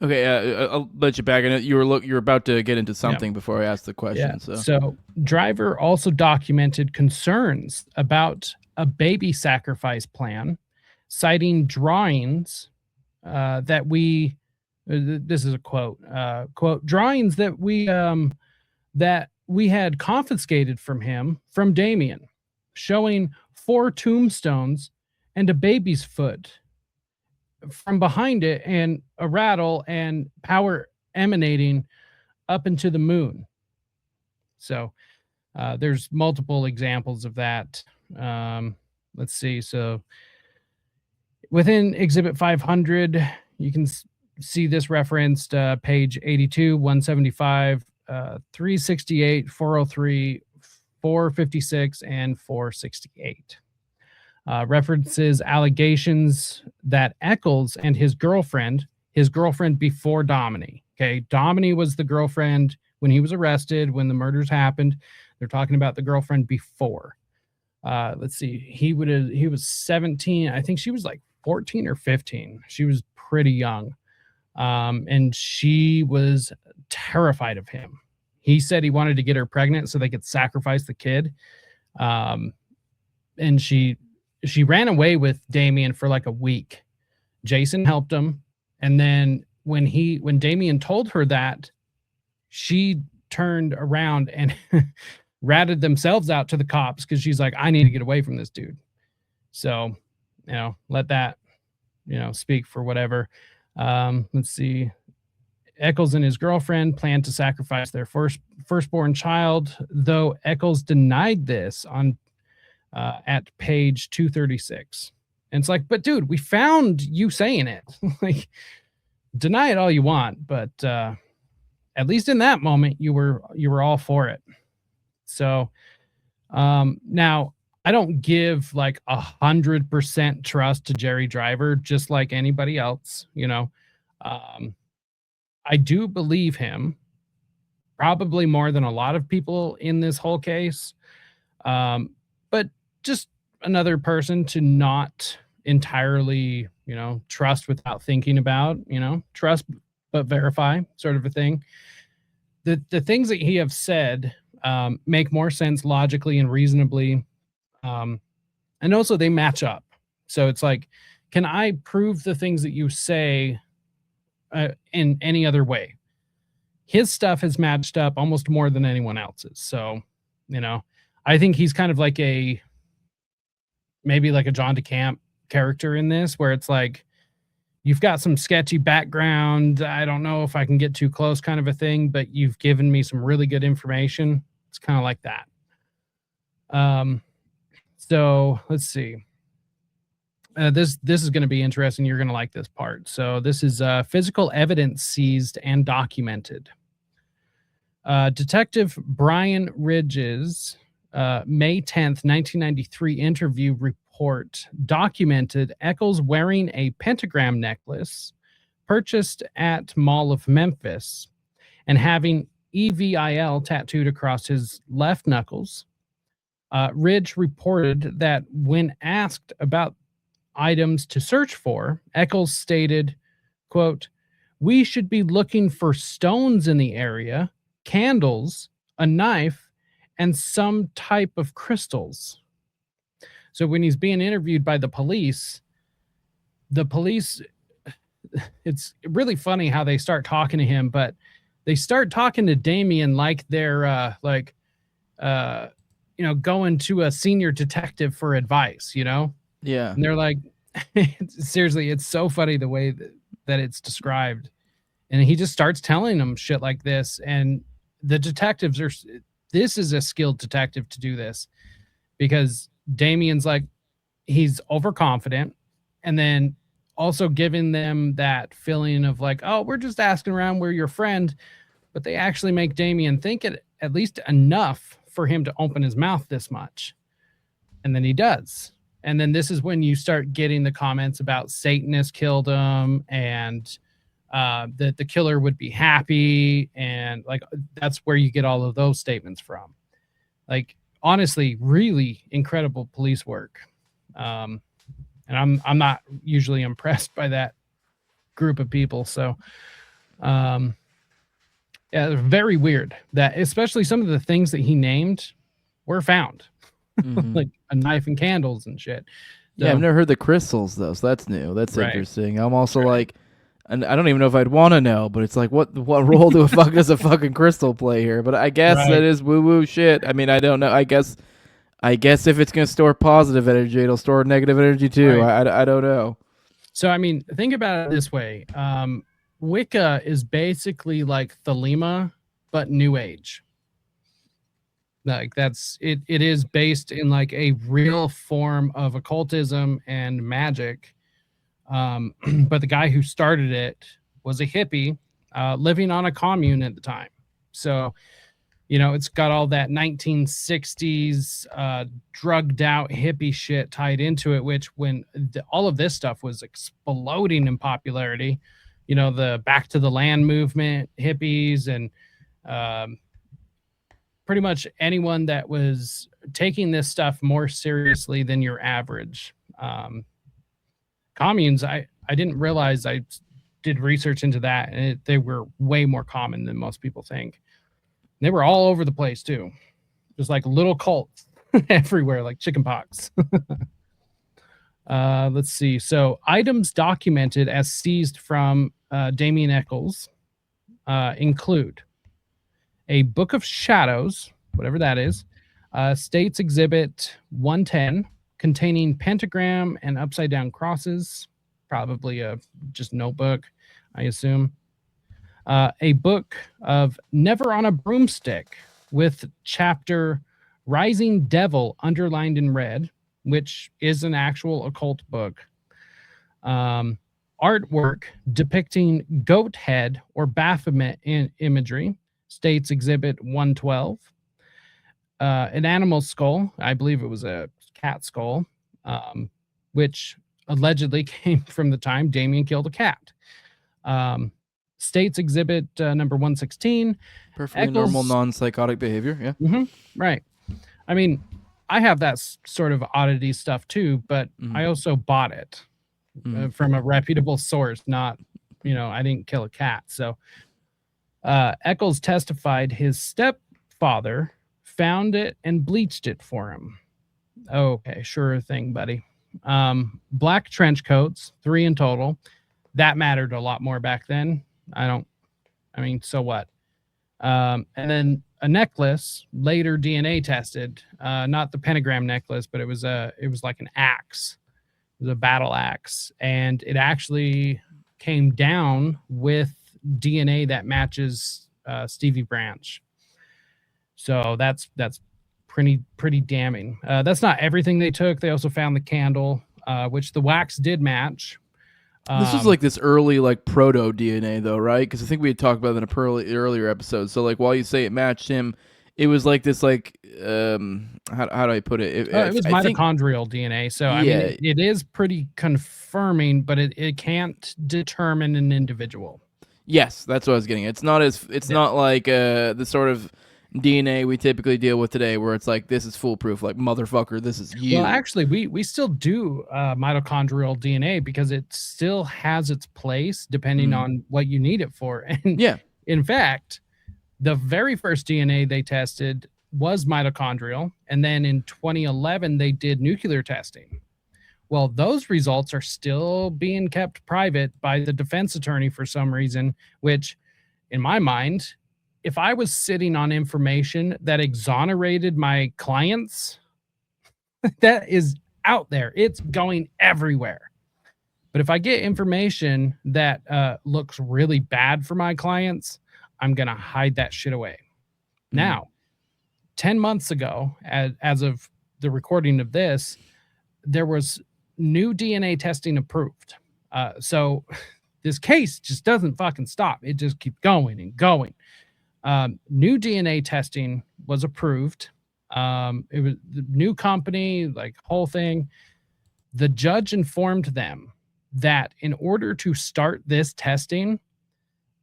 A: okay, I'll let you back. I know you were about to get into something before I asked the question.
B: Yeah. So Driver also documented concerns about a baby sacrifice plan, citing drawings that we. This is a quote. Quote: drawings that we had confiscated from him from Damien, showing 4 tombstones and a baby's foot from behind it, and a rattle and power emanating up into the moon. So there's multiple examples of that. Let's see. So within Exhibit 500, you can see this referenced, page 82, 175, 368, 403, 456, and 468. References allegations that Echols and his girlfriend before Domini. Okay, Domini was the girlfriend when he was arrested, when the murders happened. They're talking about the girlfriend before. Let's see, he was 17. I think she was like 14 or 15. She was pretty young. And she was terrified of him. He said he wanted to get her pregnant so they could sacrifice the kid. And she ran away with Damien for like a week. Jason helped him. And then when Damien told her that, she turned around and ratted themselves out to the cops, because she's like, I need to get away from this dude. So, let that, speak for whatever. Let's see. Echols and his girlfriend planned to sacrifice their firstborn child, though Echols denied this on at page 236. And it's like, but dude, we found you saying it. Like, deny it all you want, but at least in that moment you were all for it. So now I don't give like 100% trust to Jerry Driver, just like anybody else. I do believe him, probably more than a lot of people in this whole case. But just another person to not entirely, trust without thinking about, trust but verify sort of a thing. The things that he have said make more sense logically and reasonably, and also they match up. So it's like, can I prove the things that you say in any other way? His stuff has matched up almost more than anyone else's. So, I think he's kind of like maybe like a John DeCamp character in this, where it's like, you've got some sketchy background. I don't know if I can get too close kind of a thing, but you've given me some really good information. It's kind of like that. So let's see. This is going to be interesting. You're going to like this part. So this is physical evidence seized and documented. Detective Brian Ridge's May 10th, 1993 interview report documented Echols wearing a pentagram necklace purchased at Mall of Memphis and having EVIL tattooed across his left knuckles. Ridge reported that when asked about items to search for, Echols stated, quote, "We should be looking for stones in the area, candles, a knife, and some type of crystals." So when he's being interviewed by the police, it's really funny how they start talking to him, but they start talking to Damien like they're going to a senior detective for advice,
A: Yeah.
B: And they're like, seriously, it's so funny the way that it's described. And he just starts telling them shit like this. And the detectives this is a skilled detective to do this, because Damien's like, he's overconfident. And then also giving them that feeling of like, oh, we're just asking around, we're your friend. But they actually make Damien think it at least enough for him to open his mouth this much. And then he does. And then this is when you start getting the comments about Satanists killed him, and that the killer would be happy. And like, that's where you get all of those statements from. Like, honestly, really incredible police work. And I'm not usually impressed by that group of people. So, yeah, very weird that especially some of the things that he named were found.
A: Mm-hmm.
B: Like a knife and candles and shit.
A: Yeah, I've never heard the crystals though, so that's new. That's
B: Right.
A: interesting. I'm also like, and I don't even know if I'd want to know, but it's like, what role does a fucking crystal play here? But I guess that is woo woo shit. I mean, I don't know. I guess if it's gonna store positive energy, it'll store negative energy too.
B: Right.
A: I don't know.
B: So I mean, think about it this way: Wicca is basically like Thelema, but New Age. Like that's it. It is based in like a real form of occultism and magic. But the guy who started it was a hippie living on a commune at the time. So, it's got all that 1960s drugged out hippie shit tied into it, which when all of this stuff was exploding in popularity, the Back to the Land movement, hippies, and pretty much anyone that was taking this stuff more seriously than your average. Communes, I didn't realize. I did research into that, and they were way more common than most people think. They were all over the place too, just like little cults everywhere, like chickenpox. Let's see. So items documented as seized from Damien Echols include a Book of Shadows, whatever that is, States Exhibit 110, containing pentagram and upside down crosses, probably a just notebook, I assume. A book of Never on a Broomstick with chapter Rising Devil underlined in red, which is an actual occult book. Artwork depicting goat head or Baphomet imagery, States Exhibit 112. An animal skull, I believe it was a cat skull, which allegedly came from the time Damien killed a cat. States Exhibit number 116.
A: Perfectly normal, non-psychotic behavior. Yeah.
B: Mm-hmm, right. I mean, I have that sort of oddity stuff too, but I also bought it from a reputable source, not, I didn't kill a cat. So Echols testified his stepfather found it and bleached it for him. Okay, sure thing, buddy. Black trench coats, 3 in total. That mattered a lot more back then. So what? And then a necklace, later DNA tested, not the pentagram necklace, but it was like an axe. It was a battle axe, and it actually came down with DNA that matches Stevie Branch. So that's pretty damning. That's not everything they took. They also found the candle, which the wax did match.
A: This was like this early like proto DNA though, right? Because I think we had talked about it in a earlier episode. So like while you say it matched him, it was like this like how do I put it?
B: It was mitochondrial DNA. So I mean, it is pretty confirming, but it can't determine an individual.
A: Yes, that's what I was getting. It's not like the sort of DNA we typically deal with today, where it's like this is foolproof, like motherfucker, this is you.
B: Well, actually, we still do mitochondrial DNA because it still has its place depending on what you need it for. And in fact, the very first DNA they tested was mitochondrial, and then in 2011 they did nuclear testing. Well, those results are still being kept private by the defense attorney for some reason, which, in my mind, if I was sitting on information that exonerated my clients, that is out there. It's going everywhere. But if I get information that looks really bad for my clients, I'm going to hide that shit away. Now, 10 months ago, as of the recording of this, there was new DNA testing approved. So this case just doesn't fucking stop. It just keeps going and going. New DNA testing was approved. It was the new company, like whole thing. The judge informed them that in order to start this testing,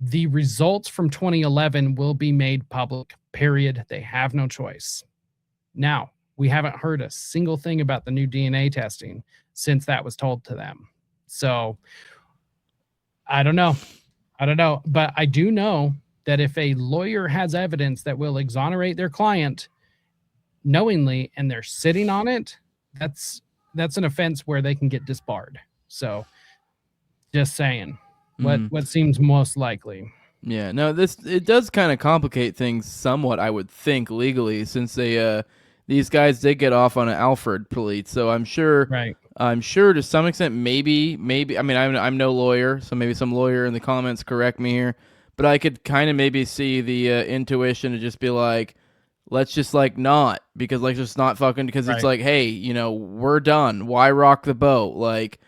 B: the results from 2011 will be made public, period. They have no choice. Now, we haven't heard a single thing about the new DNA testing since that was told to them. So I don't know. But I do know that if a lawyer has evidence that will exonerate their client knowingly and they're sitting on it, that's an offense where they can get disbarred. So just saying what seems most likely.
A: Yeah, no, it does kind of complicate things somewhat, I would think, legally, since these guys did get off on an Alfred plea. So I'm sure to some extent, maybe, I mean, I'm no lawyer, so maybe some lawyer in the comments correct me here, but I could kind of maybe see the intuition to just be like, let's just like not, because like just not fucking, because it's like, hey, we're done. Why rock the boat? Like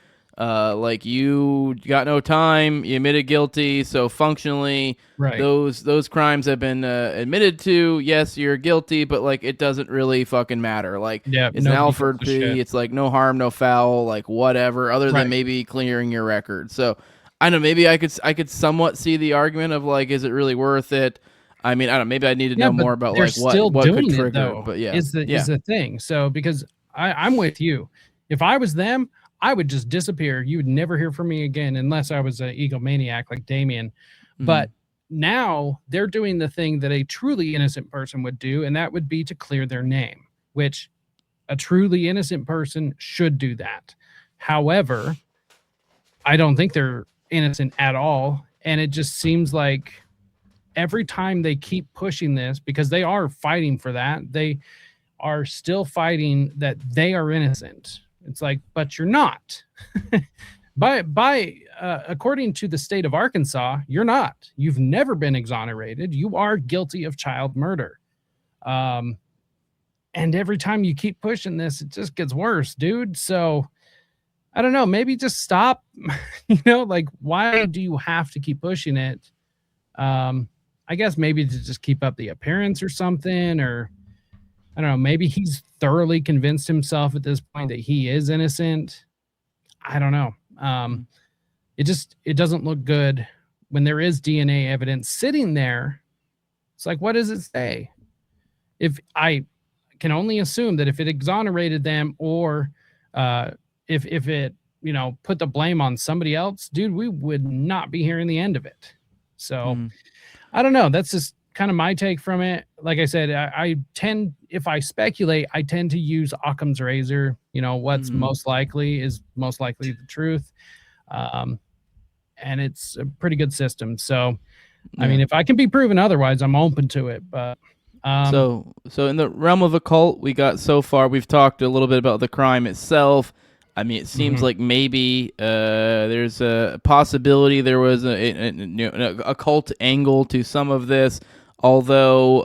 A: you got no time, you admitted guilty, so functionally those crimes have been admitted to. Yes, you're guilty, but like it doesn't really fucking matter. Like it's an Alfred plea, it's like no harm, no foul, like whatever, other than maybe clearing your record. So I don't know, maybe I could somewhat see the argument of like, is it really worth it? I mean, I don't know, maybe I need to know more about like what could trigger it,
B: though,
A: but
B: is the thing. So because I'm with you. If I was them, I would just disappear. You would never hear from me again unless I was an egomaniac like Damien. But now they're doing the thing that a truly innocent person would do, and that would be to clear their name, which a truly innocent person should do that. However, I don't think they're innocent at all. And it just seems like every time they keep pushing this, because they are fighting for that, they are still fighting that they are innocent. It's like, but you're not. According to the state of Arkansas, you're not. You've never been exonerated. You are guilty of child murder. And every time you keep pushing this, it just gets worse, dude. So I don't know. Maybe just stop. Like, why do you have to keep pushing it? I guess maybe to just keep up the appearance or something, or I don't know, maybe he's thoroughly convinced himself at this point that he is innocent. I don't know. It doesn't look good when there is DNA evidence sitting there. It's like, what does it say? can only assume that if it exonerated them, or if it, put the blame on somebody else, dude, we would not be hearing the end of it. So I don't know. That's just kind of my take from it. Like I said, I tend, if I speculate, I tend to use Occam's razor. What's most likely is most likely the truth. And it's a pretty good system. So, I mean, if I can be proven otherwise, I'm open to it. But
A: so in the realm of occult, we've talked a little bit about the crime itself. I mean, it seems like maybe there's a possibility there was an occult angle to some of this. Although,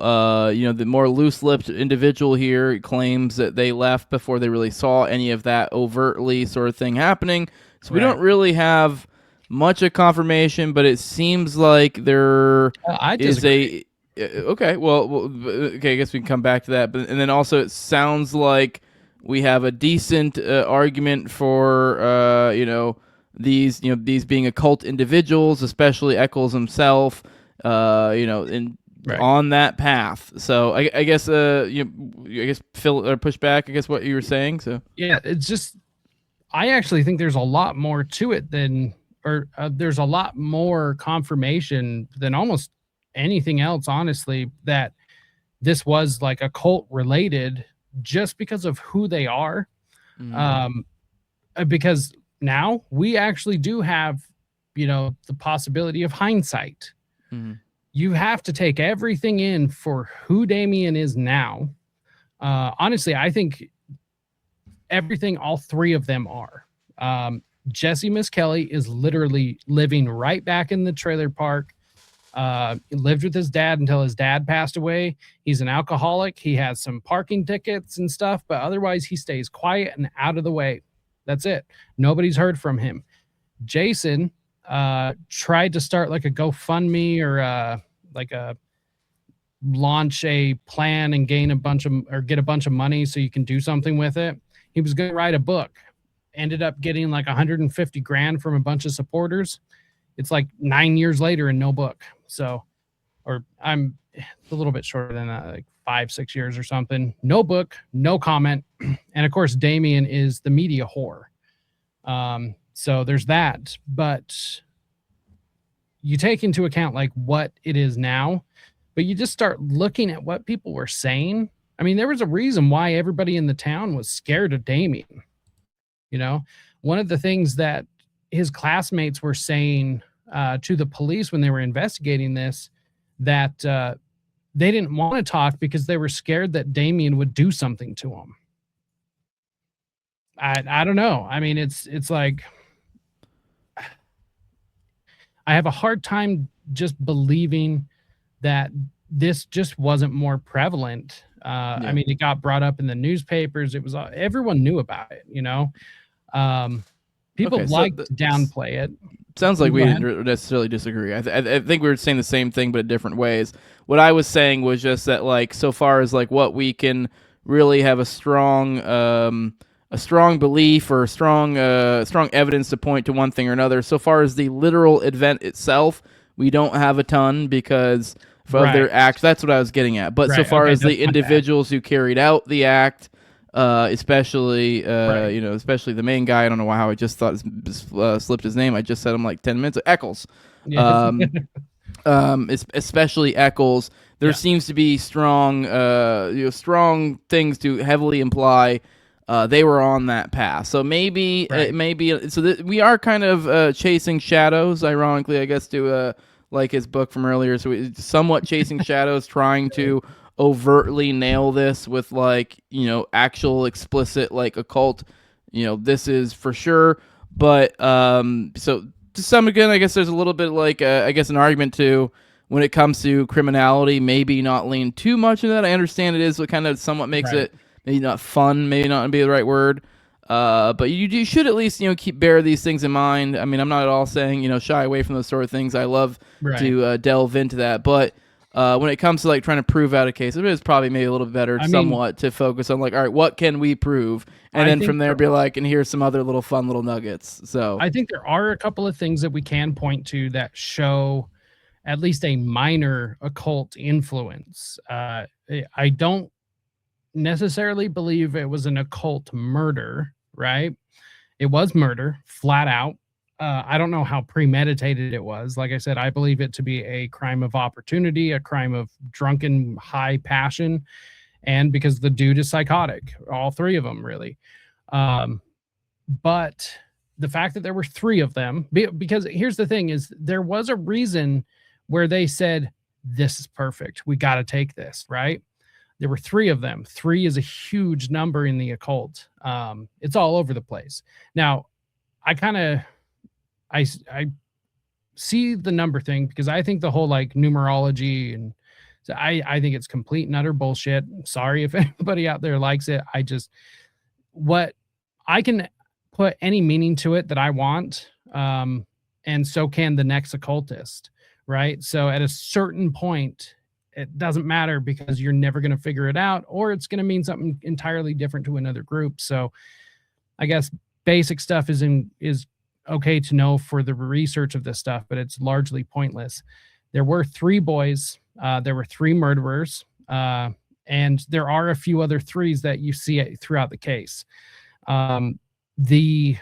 A: the more loose-lipped individual here claims that they left before they really saw any of that overtly sort of thing happening. So we don't really have much of confirmation, but it seems like there is a... Okay, I guess we can come back to that. And then also it sounds like we have a decent argument for, these being occult individuals, especially Echols himself, on that path. So I guess Phil, or push back, I guess, what you were saying. So
B: yeah, it's just, I actually think there's a lot more to it than, there's a lot more confirmation than almost anything else, honestly, that this was like occult related, just because of who they are. Because now we actually do have, the possibility of hindsight. You have to take everything in for who Damien is now. Honestly, I think everything all three of them are. Jesse Miskelly is literally living right back in the trailer park. He lived with his dad until his dad passed away. He's an alcoholic. He has some parking tickets and stuff, but otherwise he stays quiet and out of the way. That's it. Nobody's heard from him. Jason tried to start like a GoFundMe or launch a plan and get a bunch of money so you can do something with it. He was going to write a book. Ended up getting like 150 grand from a bunch of supporters. It's like 9 years later and no book. So, or I'm a little bit shorter than that, like 5-6 years or something. No book, no comment. And of course, Damien is the media whore. So there's that. But you take into account like what it is now, but you just start looking at what people were saying. I mean, there was a reason why everybody in the town was scared of Damien. One of the things that his classmates were saying to the police when they were investigating this, that they didn't want to talk because they were scared that Damien would do something to them. I don't know. I mean, it's like, I have a hard time just believing that this just wasn't more prevalent. I mean, it got brought up in the newspapers. It was, everyone knew about it, people like to downplay it.
A: Sounds like we didn't necessarily disagree. I think we were saying the same thing, but in different ways. What I was saying was just that, like, so far as like what we can really have a strong belief or strong evidence to point to one thing or another. So far as the literal event itself, we don't have a ton because of their act. That's what I was getting at. But so far as the individuals who carried out the act, especially especially the main guy. I don't know how I just thought slipped his name. I just said him like 10 minutes. Echols. Especially Echols. There seems to be strong things to heavily imply they were on that path. So maybe we are kind of chasing shadows. Ironically, I guess, to like his book from earlier. So we're somewhat chasing shadows, trying to overtly nail this with like, actual explicit like occult, this is for sure. But so to some again, I guess there's a little bit like I guess an argument to, when it comes to criminality, maybe not lean too much into that. I understand it is what kind of somewhat makes it maybe not fun, maybe not be the right word. But you should at least, bear these things in mind. I mean, I'm not at all saying, shy away from those sort of things. I love to delve into that. But when it comes to like trying to prove out a case, it is probably maybe a little bit better somewhat to focus on like, all right, what can we prove? And then from there be like, and here's some other little fun little nuggets. So
B: I think there are a couple of things that we can point to that show at least a minor occult influence. I don't necessarily believe it was an occult murder, right? It was murder, flat out. I don't know how premeditated it was. Like I said, I believe it to be a crime of opportunity, a crime of drunken high passion, and because the dude is psychotic, all three of them really. But the fact that there were three of them, because here's the thing is there was a reason where they said, this is perfect. We got to take this, right? There were three of them. Three is a huge number in the occult. It's all over the place. Now, I see the number thing because I think the whole like numerology and so I think it's complete and utter bullshit. Sorry if anybody out there likes it. What I can put any meaning to it that I want, and so can the next occultist, right? So at a certain point, it doesn't matter because you're never going to figure it out, or it's going to mean something entirely different to another group. So I guess basic stuff is okay to know for the research of this stuff, but it's largely pointless. There were three boys. There were three murderers, and there are a few other threes that you see throughout the case. The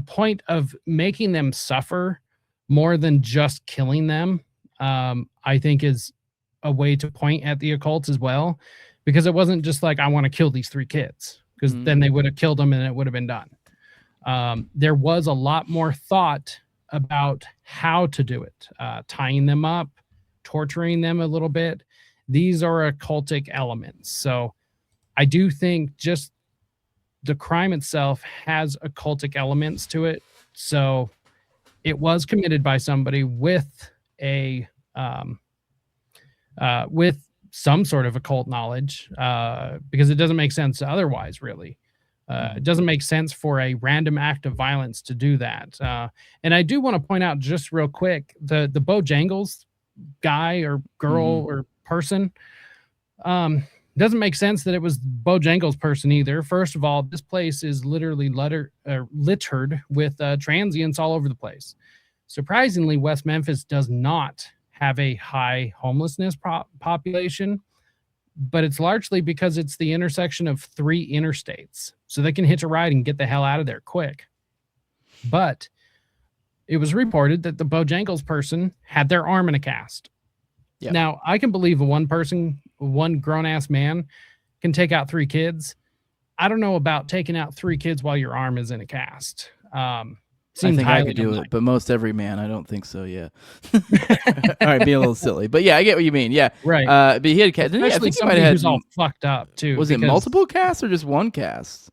B: point of making them suffer more than just killing them, I think is a way to point at the occult as well, because it wasn't just like, I want to kill these three kids, because then they would have killed them and it would have been done. There was a lot more thought about how to do it, tying them up, torturing them a little bit. These are occultic elements. So I do think just the crime itself has occultic elements to it. So it was committed by somebody with with some sort of occult knowledge, because it doesn't make sense otherwise, really. It doesn't make sense for a random act of violence to do that. And I do want to point out just real quick, the Bojangles guy or girl or person, doesn't make sense that it was Bojangles person either. First of all, this place is literally littered with transients all over the place. Surprisingly, West Memphis does not have a high homelessness population, but it's largely because it's the intersection of three interstates. So they can hitch a ride and get the hell out of there quick. But it was reported that the Bojangles person had their arm in a cast. Yep. Now, I can believe one grown-ass man can take out three kids. I don't know about taking out three kids while your arm is in a cast.
A: I think I could do it, but most every man, I don't think so, yeah. All right, being a little silly. But yeah, I get what you mean, yeah.
B: Right.
A: But he had cast.
B: I think somebody who's all fucked up, too.
A: Was it multiple casts or just one cast?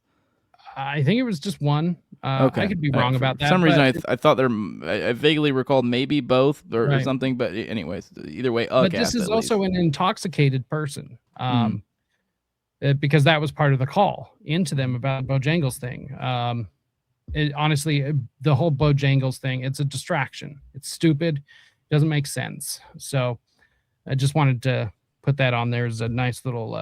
B: I think it was just one.
A: Okay.
B: I could be wrong about that.
A: For some reason, I thought I vaguely recalled maybe both or something, but anyways, either way,
B: but this is also an intoxicated person, because that was part of the call into them about Bojangles thing. Honestly, the whole Bojangles thing, it's a distraction. It's stupid. Doesn't make sense. So I just wanted to put that on there as a nice little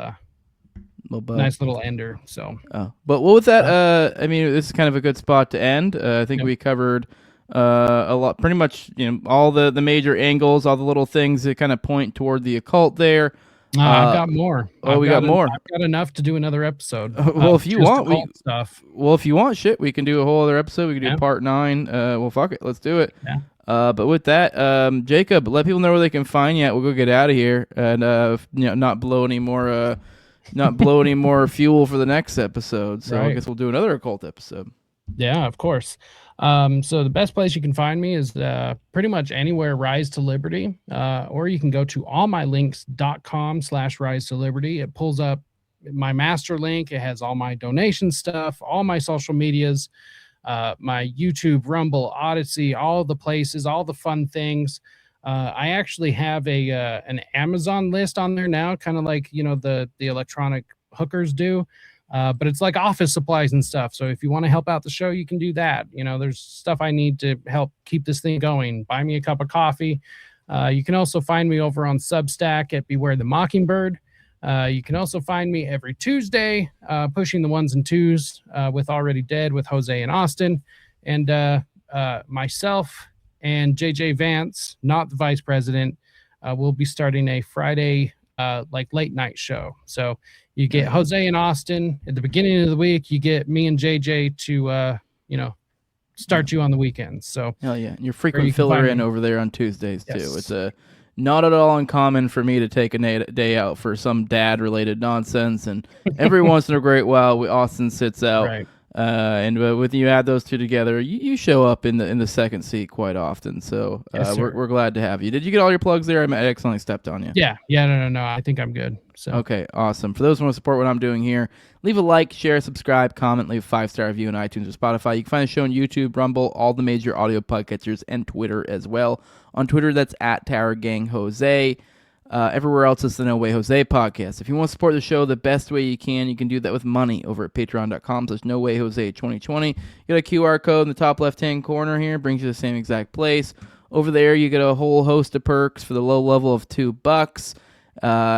B: ender. So,
A: but with that, I mean, this is kind of a good spot to end. I think we covered a lot, pretty much, all the major angles, all the little things that kind of point toward the occult there.
B: I've got more.
A: We got more.
B: I've got enough to do another episode.
A: Well, if you want, if you want, we can do a whole other episode. We can do part 9. Well, fuck it, let's do it.
B: Yeah.
A: But with that, Jacob, let people know where they can find you. We'll go get out of here and not blow any more fuel for the next episode. So I guess we'll do another occult episode.
B: Yeah, of course. So the best place you can find me is pretty much anywhere Rise to Liberty, or you can go to allmylinks.com/rise to liberty. It pulls up my master link. It has all my donation stuff, all my social medias, my YouTube, Rumble, Odyssey, all the places, all the fun things. I actually have an Amazon list on there now, kind of like, the electronic hookers do. But it's like office supplies and stuff. So if you want to help out the show, you can do that. There's stuff I need to help keep this thing going. Buy me a cup of coffee. You can also find me over on Substack at Beware the Mockingbird. You can also find me every Tuesday, pushing the ones and twos with Already Dead with Jose and Austin. And myself and JJ Vance, not the vice president, will be starting a Friday like late night show. So you get Jose and Austin at the beginning of the week. You get me and JJ to start you on the weekends. So
A: hell yeah, your frequent filler in over there on Tuesdays too.
B: Yes.
A: It's not at all uncommon for me to take a day out for some dad related nonsense, and every once in a great while Austin sits out.
B: Right.
A: And with you add those two together, you show up in the second seat quite often. So
B: Yes,
A: we're glad to have you. Did you get all your plugs there? I accidentally stepped on you.
B: Yeah. No. I think I'm good. So
A: okay, awesome. For those who want to support what I'm doing here, leave a like, share, subscribe, comment, leave a 5-star review on iTunes or Spotify. You can find the show on YouTube, Rumble, all the major audio podcatchers, and Twitter as well. On Twitter, that's at Tower Gang Jose. Everywhere else is the No Way Jose podcast. If you want to support the show the best way you can do that with money over at patreon.com/NoWayJose2020. You got a QR code in the top left-hand corner here. Brings you to the same exact place. Over there, you get a whole host of perks for the low level of $2.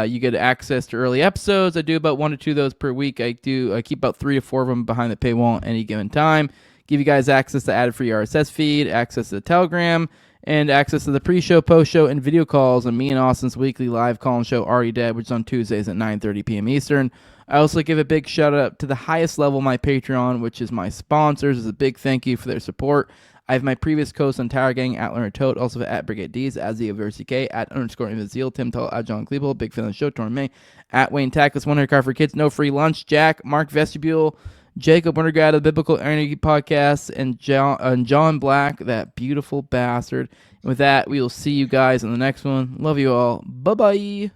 A: You get access to early episodes. I do about 1 to 2 of those per week. I keep about 3 to 4 of them behind the paywall at any given time. Give you guys access to ad-free RSS feed, access to the Telegram, and access to the pre-show, post-show, and video calls on me and Austin's weekly live call-in show, Already Dead, which is on Tuesdays at 9:30 p.m. Eastern. I also give a big shout-out to the highest level of my Patreon, which is my sponsors. It's a big thank you for their support. I have my previous co-hosts on Tower Gang, at Leonard Tote, also at Brigade D's, at ZOVRCK, at _Invizeal, Tim Tull, at John Klebold, big fan of the show, Torn May, at Wayne Tackless, 100 Car for Kids, No Free Lunch, Jack, Mark Vestibule, Jacob Wintergrad of the Biblical Energy Podcast, and John Black, that beautiful bastard. And with that, we will see you guys in the next one. Love you all. Bye-bye.